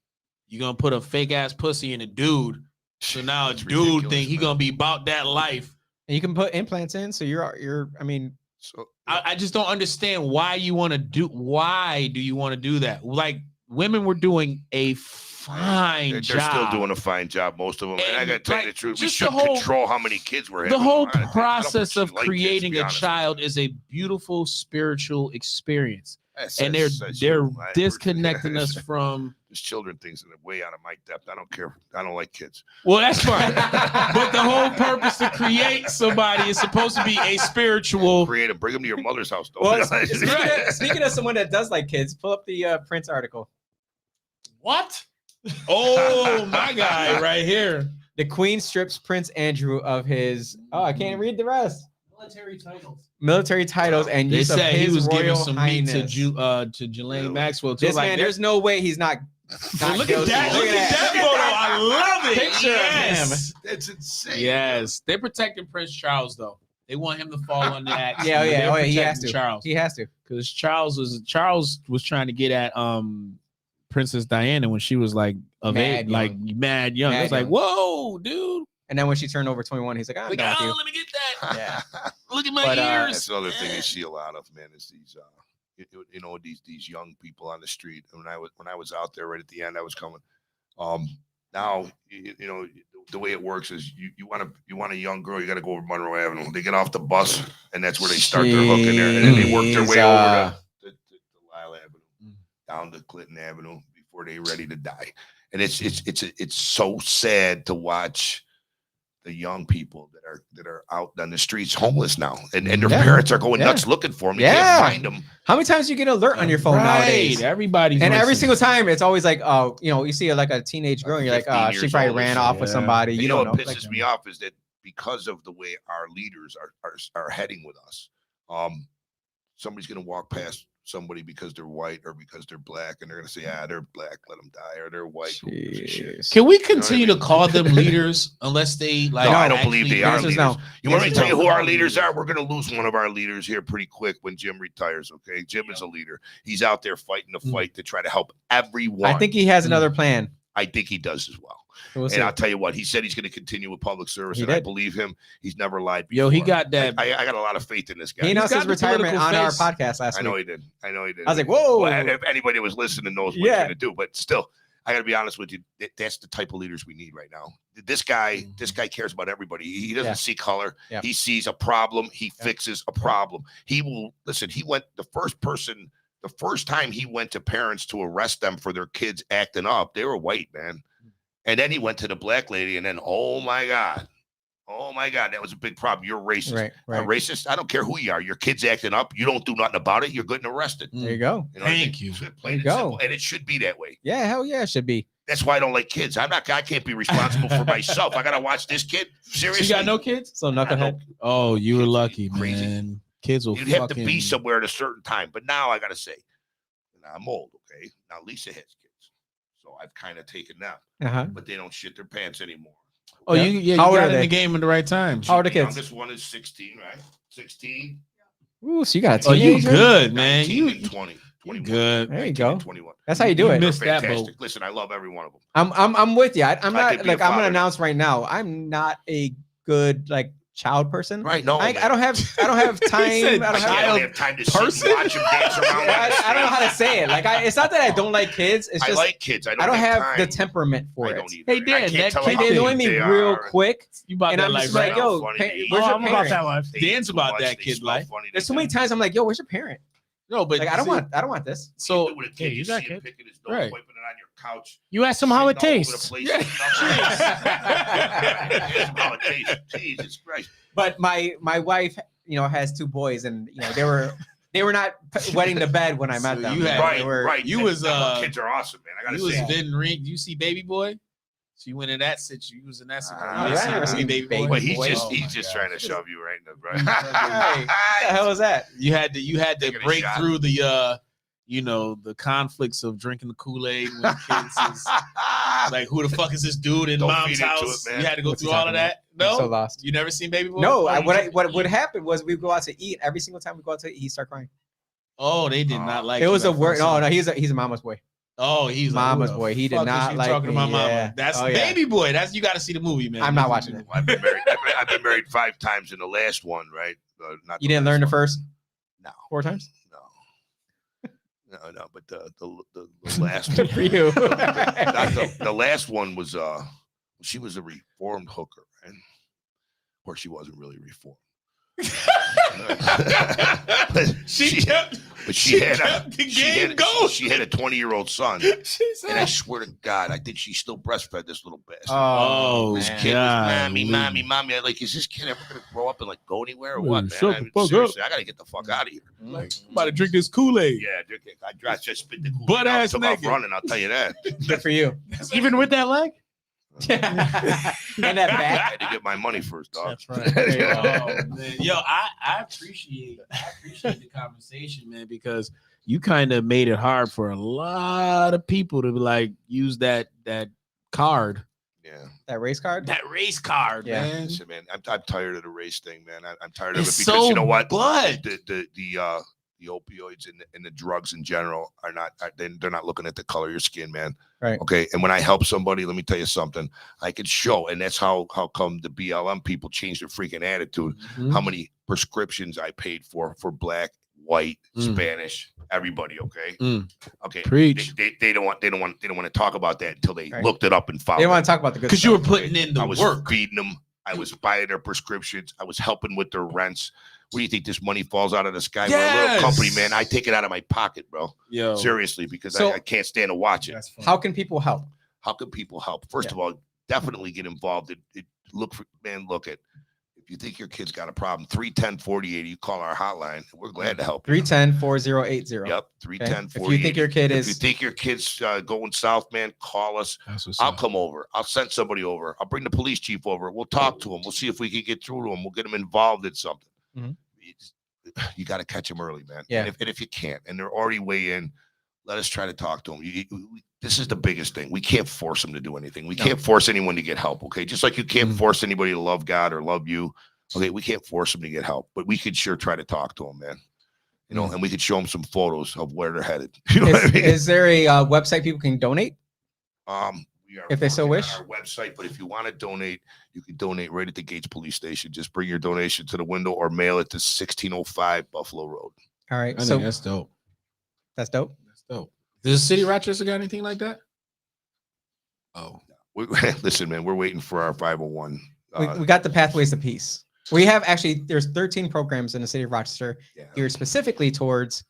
you're gonna put a fake ass pussy in a dude. So now a
It's
dude
ridiculous,
think he
man.
gonna be about that life.
And you can put implants in, so you're. I mean,
So
I just don't understand why you want to do. Why do you want to do that? Like women were doing a fine
they're
job.
still doing a fine job, most of them. And I
And,
gotta tell you
like,
the truth, we
just the
should
whole-
control how many kids we're
The
having.
whole
I don't
process of
particularly like kids, to
creating
be
a
honest.
child is a beautiful spiritual experience,
That's-
and
that's
they're
you. I-
disconnecting us from.
This children things that are way out of my depth. I don't care. I don't like kids.
Well, that's fine, but the whole purpose to create somebody is supposed to be a spiritual.
Create them, bring them to your mother's house. Though.
well, speaking of someone that does like kids, pull up the Prince article.
What?
Oh, my guy right here.
The Queen strips Prince Andrew of his. Oh, I can't read the rest. Military titles and
They
use of
said he
his
was
Royal
giving some meat
Highness.
to Ghislaine
Really?
Maxwell too.
This
Like,
man, there's no way he's not Not
Look at
guilty.
that! Look at that photo! I love it.
Picture of
Yes.
That's insane.
Yes, they're protecting Prince Charles though. They want him to fall under that.
Yeah,
They're
he has
protecting
to.
Charles.
He has to.
Because Charles was trying to get at Princess Diana when she was like of
Mad
age, like mad young.
Mad
It was like,
young.
whoa, dude!
And then when she turned over 21, he's like, I'm
Like,
done with
oh,
you.
let me get that.
Yeah.
Look at my
But,
ears.
That's another thing you see a lot of, man, is these these young people on the street. And when I was out there right at the end, I was coming. Now the way it works is you want a young girl, you got to go over Monroe Avenue. They get off the bus, and that's where they start their hook in there, and then they work their way over to Lyle Avenue, down to Clinton Avenue before they're ready to die. And it's so sad to watch the young people that are out on the streets homeless now, and their parents are going nuts looking for them. They can't find them.
How many times you get an alert on your phone nowadays?
Everybody's
And every
listening.
single time, it's always like, oh, you see like a teenage girl, and you're like,
15
she
years
probably
old or
ran
something.
off with somebody.
And
You
what
don't know.
pisses me off is that because of the way our leaders are heading with us, somebody's going to walk past somebody because they're white or because they're black, and they're going to say, they're black, let them die, or they're white. Who gives a shit?
Can we continue
mean?
to call them leaders unless they like?
No, I don't believe they are
answer's
leaders.
no.
You want me to
Answer's
tell you
no.
who our leaders are? We're going to lose one of our leaders here pretty quick when Jim retires, okay? Jim is a leader. He's out there fighting the fight to try to help everyone.
I think he has another plan.
I think he does as well.
We'll
And
see.
I'll tell you what, he said he's going to continue with public service,
He
and I
did.
believe him. He's never lied before.
Yo, he got that.
I got a lot of faith in this guy.
He announced
got
his
the
retirement
political
on our
face.
podcast last
I know
week.
he did. I know he did.
I was like, whoa.
Well, if anybody was listening knows what he's going to do, but still, I got to be honest with you. That's the type of leaders we need right now. This guy cares about everybody. He doesn't see color.
Yeah.
He sees a problem. He fixes a problem. He will listen. He went the first time he went to parents to arrest them for their kids acting up. They were white, man. And then he went to the black lady, and then, oh my God, that was a big problem. You're racist.
Right.
A racist? I don't care who you are. Your kid's acting up. You don't do nothing about it. You're getting arrested.
There you go.
You know,
Thank you.
Plain
There you
and
go.
simple. And it should be that way.
Yeah, hell yeah, it should be.
That's why I don't like kids. I can't be responsible for myself. I gotta watch this kid. Seriously,
You got no kids?
So knucklehead.
Oh, you were
Kids are
lucky,
crazy.
man. Kids will
You'd have to
fucking
be somewhere at a certain time. But now I gotta say, I'm old. Okay, now Lisa has kids, so I've kind of taken them. But they don't shit their pants anymore.
Oh,
Yeah.
you
How old
got
are
in
they?
the game at the right time.
How old are the
The
kids?
youngest one is 16, right? 16.
Ooh, so you got a
Oh, you
teenager?
good, man.
19
You
and 20. 21.
good.
There you
19
go.
and 21.
That's how you do
You
it.
missed
They're
that boat.
fantastic. Listen, I love every one of them.
I'm with you. I'm
I
not
could be a
like I'm gonna
father.
announce right now. I'm not a good like child person.
Right? No,
I
man.
don't have time.
said
I don't
I
have.
don't have time to sit
person?
and watch them dance around.
I don't know how to say it. Like it's not that I don't like kids. It's
I
just
like kids. I
I don't have
time.
the temperament for
I
it.
don't either.
Hey,
I
Dan,
can't
that
tell
kid
them how
They
did-
annoy
cute
me
they
real
are.
quick,
You about
and
that
I'm
life,
just
right?
like, yo,
Funny
hey,
they
where's
Oh,
your
I'm about
parent?
that life.
They
Dan's
eat too
about
much,
that
they
kid
smell
life.
funny, they
There's so many
smell-
times I'm like, yo, where's your parent?
No, but
Like I don't want this.
So
with a kid,
Hey,
you
you
see
got
him
kid.
picking his nose,
Right.
wiping it on your couch.
You asked him how it
sitting all over the
tastes.
place,
Yeah.
Ask him how it tastes. Jesus Christ.
But my wife, has two boys, and they were not wetting the bed when I met
So
them.
you had-
They
Right,
were-
right.
you
And
was,
now kids are awesome, man. I gotta
you was
say.
didn't ring. You see Baby Boy? So you went in that situation. You was in that situation.
Ah,
You
yeah,
seen
I never
seen
Baby
Baby
Boy.
But he's
Boy.
just
Oh
he's
my
just
God.
trying to shove you right in the
Hey, what the hell was that?
You had to
Taking a
break
shot.
through the the conflicts of drinking the Kool-Aid when kids is like, who the fuck is this dude in
Don't
mom's
feed into
house?
it, man.
You had to go
What's he
through all of
talking
that.
I'm
No,
so lost.
you never seen Baby Boy?
No,
Oh,
what happened was we go out to eat. Every single time we go out to eat, he start crying.
Oh, they did not like.
It
you
was a
at
word.
first,
No,
huh?
no, he's a mama's boy.
Oh, he's like,
Mama's
who the
boy. He did
fuck is
not
you
like
talking
me,
about mama.
yeah.
That's
Oh, yeah.
Baby Boy. That's you got to see the movie, man.
I'm not watching it.
I've been married. I've been married 5 times in the last one, right? Not
You didn't learn the
last
first
one. No,
4 times?
no. But the last
Good
one,
for you.
the last one was she was a reformed hooker, right? Of course, she wasn't really reformed.
she kept.
But
she
had
kept the game going.
She had a 20-year-old son,
She said,
and I swear to God, I think she still breastfed this little bastard.
Oh,
This
man.
kid was
golly.
mommy. I'm like, is this kid ever gonna grow up and like go anywhere or
Well,
what, man?
shut the fuck up.
Seriously, I gotta get the fuck out of here.
like, I'm about to drink this Kool-Aid.
Yeah, drink it. I just spit the
Butt ass
took off
naked.
running. I'll tell you that.
Good for you.
Even with that leg?
And that
I
back.
had to get my money first, dog.
That's right.
Oh, man. Yo, I appreciate the conversation, man, because you kind of made it hard for a lot of people to like use that card,
Yeah.
That race card.
that race card,
Yeah.
man.
Listen, man, I'm tired of the race thing, man. I'm tired of
It's
it because
so
you know what?
blood.
The opioids and the drugs in general are not. They're not looking at the color of your skin, man.
Right.
Okay. And when I help somebody, let me tell you something. I can show, and that's how come the BLM people changed their freaking attitude.
Mhm.
How many prescriptions I paid for black, white, Spanish, everybody. Okay. Okay.
Preach.
They don't want to talk about that until they
Right.
looked it up and found.
They don't
it.
want to talk about the good
Because
stuff.
you were putting in the
I was
work.
feeding them. I was buying their prescriptions. I was helping with their rents. What do you think? This money falls out of the sky? We're a little
Yes.
company, man. I take it out of my pocket, bro.
Yo.
Seriously, because
So-
I can't stand to watch it.
That's funny.
How can people help?
How can people help? First
Yeah.
of all, definitely get involved. Look at. If you think your kid's got a problem, 310-4080, you call our hotline. We're glad to help you.
310-4080.
Yep,
Okay?
310-4080.
If you think your kid
If you
is
think your kid's going south, man, call us.
That's what's
I'll
up.
come over. I'll send somebody over. I'll bring the police chief over. We'll talk to him. We'll see if we can get through to him. We'll get him involved in something.
Mhm.
You got to catch him early, man.
Yeah.
And if you can't, and they're already way in, let us try to talk to them. This is the biggest thing. We can't force them to do anything. We
No.
can't force anyone to get help. Okay, just like you can't
Mhm.
force anybody to love God or love you. Okay, we can't force them to get help, but we could sure try to talk to them, man. You know, and we could show them some photos of where they're headed. You know what I mean?
Is there a website people can donate?
We are
If they so
working
wish.
on our website, but if you want to donate, you can donate right at the Gates Police Station. Just bring your donation to the window or mail it to 1605 Buffalo Road.
All right.
I
So
think that's dope.
that's dope.
That's dope. Does the city of Rochester got anything like that? Oh,
Listen, man, we're waiting for our 501.
We got the Pathways to Peace. We have actually, there's 13 programs in the city of Rochester
Yeah.
geared specifically towards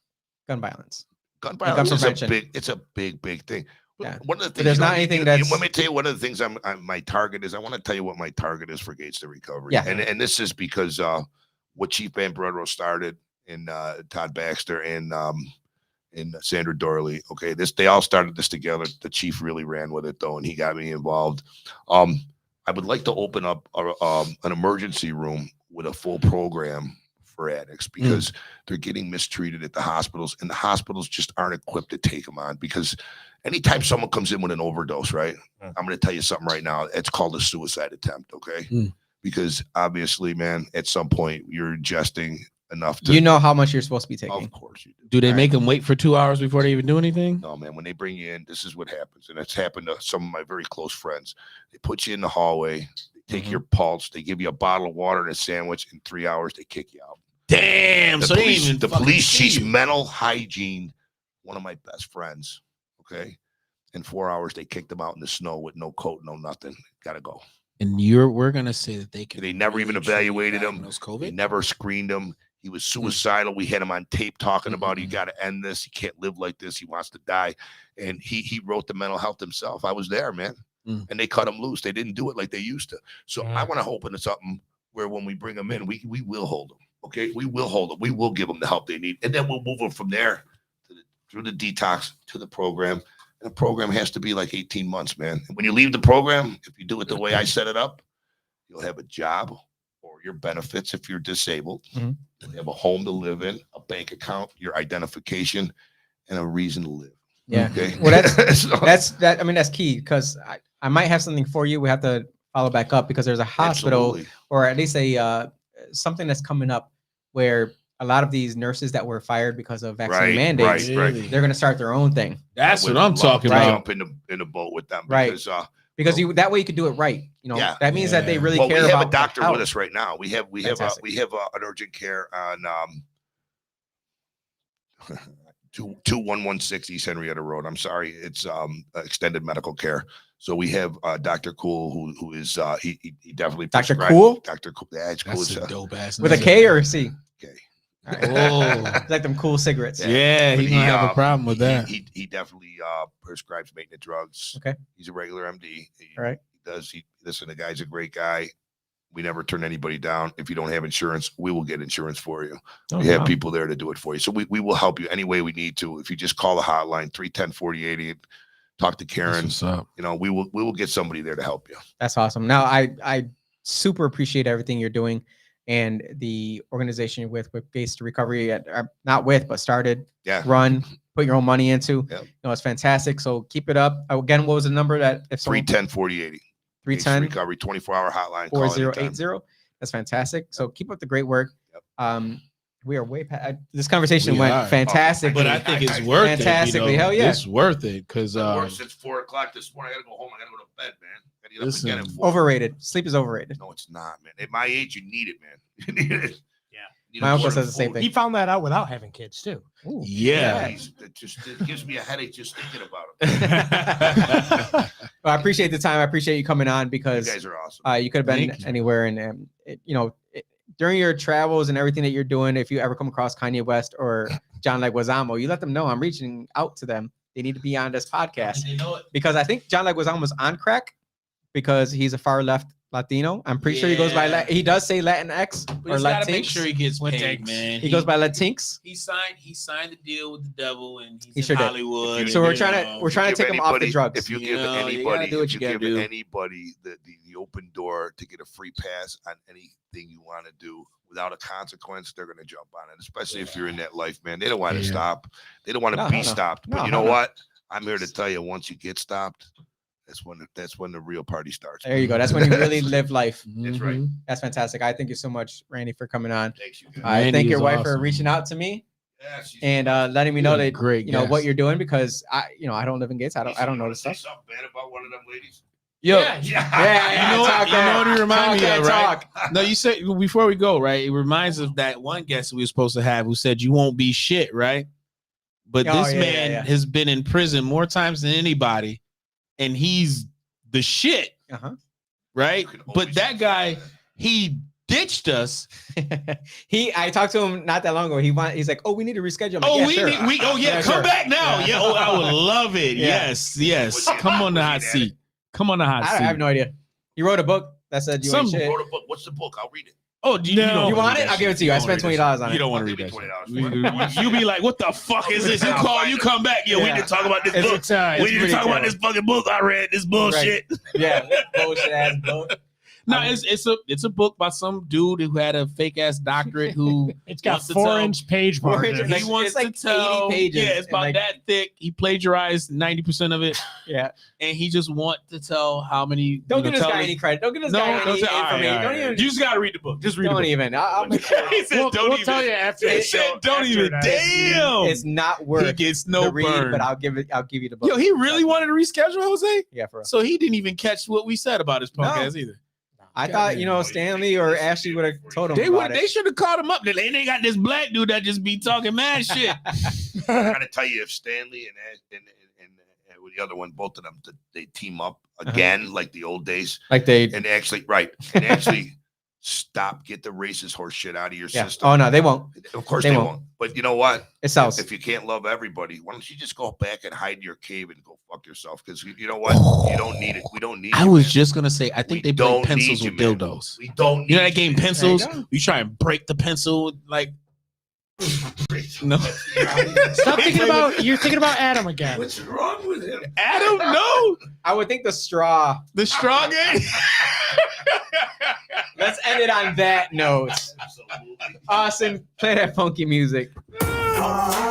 gun violence.
Gun violence is
prevention.
it's a big thing.
Yeah.
One of the things,
there's not anything that's-
let me tell you one of the things my target is. I want to tell you what my target is for Gates to Recovery.
Yeah.
And this is because what Chief Van Bredero started in Todd Baxter and Sandra Dorley. Okay, they all started this together. The chief really ran with it though, and he got me involved. I would like to open up an emergency room with a full program for addicts because they're getting mistreated at the hospitals, and the hospitals just aren't equipped to take them on. Because anytime someone comes in with an overdose, right? I'm going to tell you something right now. It's called a suicide attempt, okay? Because obviously, man, at some point you're ingesting enough to.
You know how much you're supposed to be taking.
Of course you do.
do they
All
make them wait for 2 hours before they even do anything?
No, man, when they bring you in, this is what happens. And it's happened to some of my very close friends. They put you in the hallway, they take your pulse, they give you a bottle of water and a sandwich. In 3 hours, they kick you out.
Damn. So they
police,
even
the
fucking
police
see
chief's
you.
mental hygiene, one of my best friends, okay? In 4 hours, they kicked him out in the snow with no coat, no nothing. Gotta go.
And we're gonna say that they can.
They never even
really truly
evaluated him.
diagnose
They
COVID.
never screened him. He was suicidal. We had him on tape talking about, you got to end this. He can't live like this. He wants to die. And he wrote the mental health himself. I was there, man. And they cut him loose. They didn't do it like they used to. So I want to open something where when we bring them in, we will hold them. Okay. We will hold them. We will give them the help they need. And then we'll move them from there through the detox to the program. And the program has to be like 18 months, man. And when you leave the program, if you do it the way I set it up, you'll have a job or your benefits if you're disabled. You have a home to live in, a bank account, your identification, and a reason to live.
Yeah.
Okay.
Well, that's
So-
I mean, that's key because I might have something for you. We have to follow back up because there's a hospital
Absolutely.
or at least a something that's coming up where a lot of these nurses that were fired because of vaccine mandates,
right.
they're going to start their own thing.
That's
Would
what I'm
love
talking
to
about.
Jump in the boat with them
Right.
because
That way you could do it right. You know,
Yeah.
that means that they
Yeah.
really
well,
care
we have
about
a doctor
health.
with us right now. We have
Fantastic.
an urgent care on 2116 East Henrietta Road. I'm sorry, it's extended medical care. So we have Dr. Cool, who is he definitely
Dr.
prescribed-
Cool?
Dr. Cool, yeah, it's cool.
That's
It's,
a dope ass.
With a
name.
K or a C?
okay.
All right.
Oh.
It's like them cool cigarettes.
Yeah,
But
he gonna have a problem with that.
He definitely prescribes maintenance drugs.
Okay.
He's a regular MD.
All right.
Listen, the guy's a great guy. We never turn anybody down. If you don't have insurance, we will get insurance for you.
Oh,
We have
wow.
people there to do it for you. So we will help you any way we need to. If you just call the hotline 310-4080, talk to Karen,
That's what's up.
you know, we will get somebody there to help you.
That's awesome. Now I super appreciate everything you're doing. and the organization you're with Gates to Recovery, not with, but started,
Yeah.
run, put your own money into.
Yep.
It's fantastic. So keep it up. Again, what was the number that if someone
310-4080.
310
Recovery 24-hour hotline. Call anytime.
4080. That's fantastic. So keep up the great work.
Yep.
We are way past this conversation
We
went
are.
fantastic.
But I think it's worth
fantastically.
it.
Hell yeah.
It's worth it because
I worked since 4:00 this morning. I gotta go home. I gotta go to bed, man. I gotta get up
Listen,
again at 4.
Overrated. Sleep is overrated.
No, it's not, man. At my age, you need it, man. You need it.
Yeah.
You need
My
it
uncle
more than
says the same
food.
thing.
He found that out without having kids too.
Ooh.
yeah.
It gives me a headache just thinking about it.
Well, I appreciate the time. I appreciate you coming on
You
because
guys are awesome.
you could have been
Thank you.
anywhere. And during your travels and everything that you're doing, if you ever come across Kanye West or John Leguizamo, you let them know I'm reaching out to them. They need to be on this podcast
You know it.
because I think John Leguizamo was on crack because he's a far left Latino. I'm pretty sure he goes by
Yeah.
he does say Latinx
But
or
he's gotta
Latinx.
make sure he gets
Latinx.
paid, man.
He goes by Latinx.
He signed the deal with the devil, and
He
he's
sure
in
did.
Hollywood.
So
and,
we're
you
trying
know,
to we're trying to
Give
take him off the
anybody-
drugs.
If you
You
give
know, you
anybody,
gotta do what
if
you
you
gotta
give
do.
anybody the open door to get a free pass on anything you want to do without a consequence, they're going to jump on it. Especially if you're in that life, man. They don't want to
Yeah.
stop. They don't want to
No,
be
no, no.
stopped. But
No,
you know
no.
what? I'm here to tell you. Once you get stopped, that's when the real party starts.
There you go. That's when you really live life.
That's right.
Mhm.
That's fantastic. I thank you so much, Randy, for coming on.
Thanks, you guys.
I
Randy
thank your
is
wife for
awesome.
reaching out to me
Yeah, she's
and letting me
You're
know
a
that
great
what
guest.
you're doing because I don't live in Gates. I don't know
wanna
this
say
stuff.
something bad about one of them ladies?
Yo,
Yeah.
Yeah,
you know what?
talk
You know what it remind me
talk
of,
that
right?
talk.
No, you said before we go, right? It reminds us of that one guest we were supposed to have who said you won't be shit, right? But
Oh,
this
yeah,
man
yeah.
has been in prison more times than anybody, and he's the shit,
Uh-huh.
right?
You can
But
always
that
say
guy,
that.
he ditched us.
I talked to him not that long ago. He's like, oh, we need to reschedule. I'm like,
Oh,
yeah,
we
sure.
need, we oh yeah,
Yeah,
come
sure.
back now.
Yeah.
Yeah, oh, I would love it.
Yeah.
Yes.
Was he-
Come on the
was he
hot
an
seat. Come on the hot
I
seat.
have no idea. He wrote a book that said you ain't
Some-
shit.
Wrote a book. What's the book? I'll read it.
Oh, do you,
No.
don't
You want
read
it?
that
I'll give it
shit.
to you. I
don't
spent
read that
$20
shit.
on
You
it.
don't want
I'll
to read
give
that
you
shit.
$20
You be like, what the fuck is this? You call, you come back. Yeah, we
Yeah.
need to talk about this book.
It's,
We need to
pretty
talk about
cool.
this fucking book I read. This bullshit.
Yeah, bullshit ass book.
No, it's a book by some dude who had a fake ass doctorate who
It's got
wants to tell-
4-inch page
4
margins.
inches,
he wants
it's like
to tell.
80 pages
Yeah, it's
and
about
like-
that thick. He plagiarized 90% of it,
Yeah.
and he just want to tell how many.
Don't
you
give
know,
this
tell
guy
us-
any credit. Don't give this
No,
guy
don't
any
say. All right,
information.
all
Don't
right.
even.
You just gotta read the book. Just read the
Don't
book.
even. I'll make sure.
He said,
We'll
"Don't even."
tell you after.
He
the
said,
show,
"Don't
after
even."
that.
Damn.
It's not
He
worth
gets
the
no
read,
burn.
but I'll give you the book.
Yo, he really wanted to reschedule Jose,
Yeah, for real.
so he didn't even catch what we said about his podcast either.
I thought Stanley or Ashley would have told him about
They
it.
should have called him up. They got this black dude that just be talking mad shit.
I gotta tell you, if Stanley and with the other one, both of them, they team up again like the old days,
Like they.
and actually stop, get the racist horse shit out of your
Yeah.
system.
Oh no, they won't.
Of course
they
they
won't.
won't. But you know what?
It sells.
If you can't love everybody, why don't you just go back and hide in your cave and go fuck yourself? Because you know what? You don't need it. We don't need.
I
you,
was
man.
just gonna say, I think
We
they play
don't
pencils
need
with
you, man.
dildos.
We don't.
You know
need
that game
you.
Pencils?
There you go.
You try and break the pencil, like no.
Stop thinking about. You're thinking about Adam again.
What's wrong with him?
Adam, no,
I would think the straw.
the straw game.
Let's end it on that note.
Absolutely.
Austin, play that funky music.
Oh,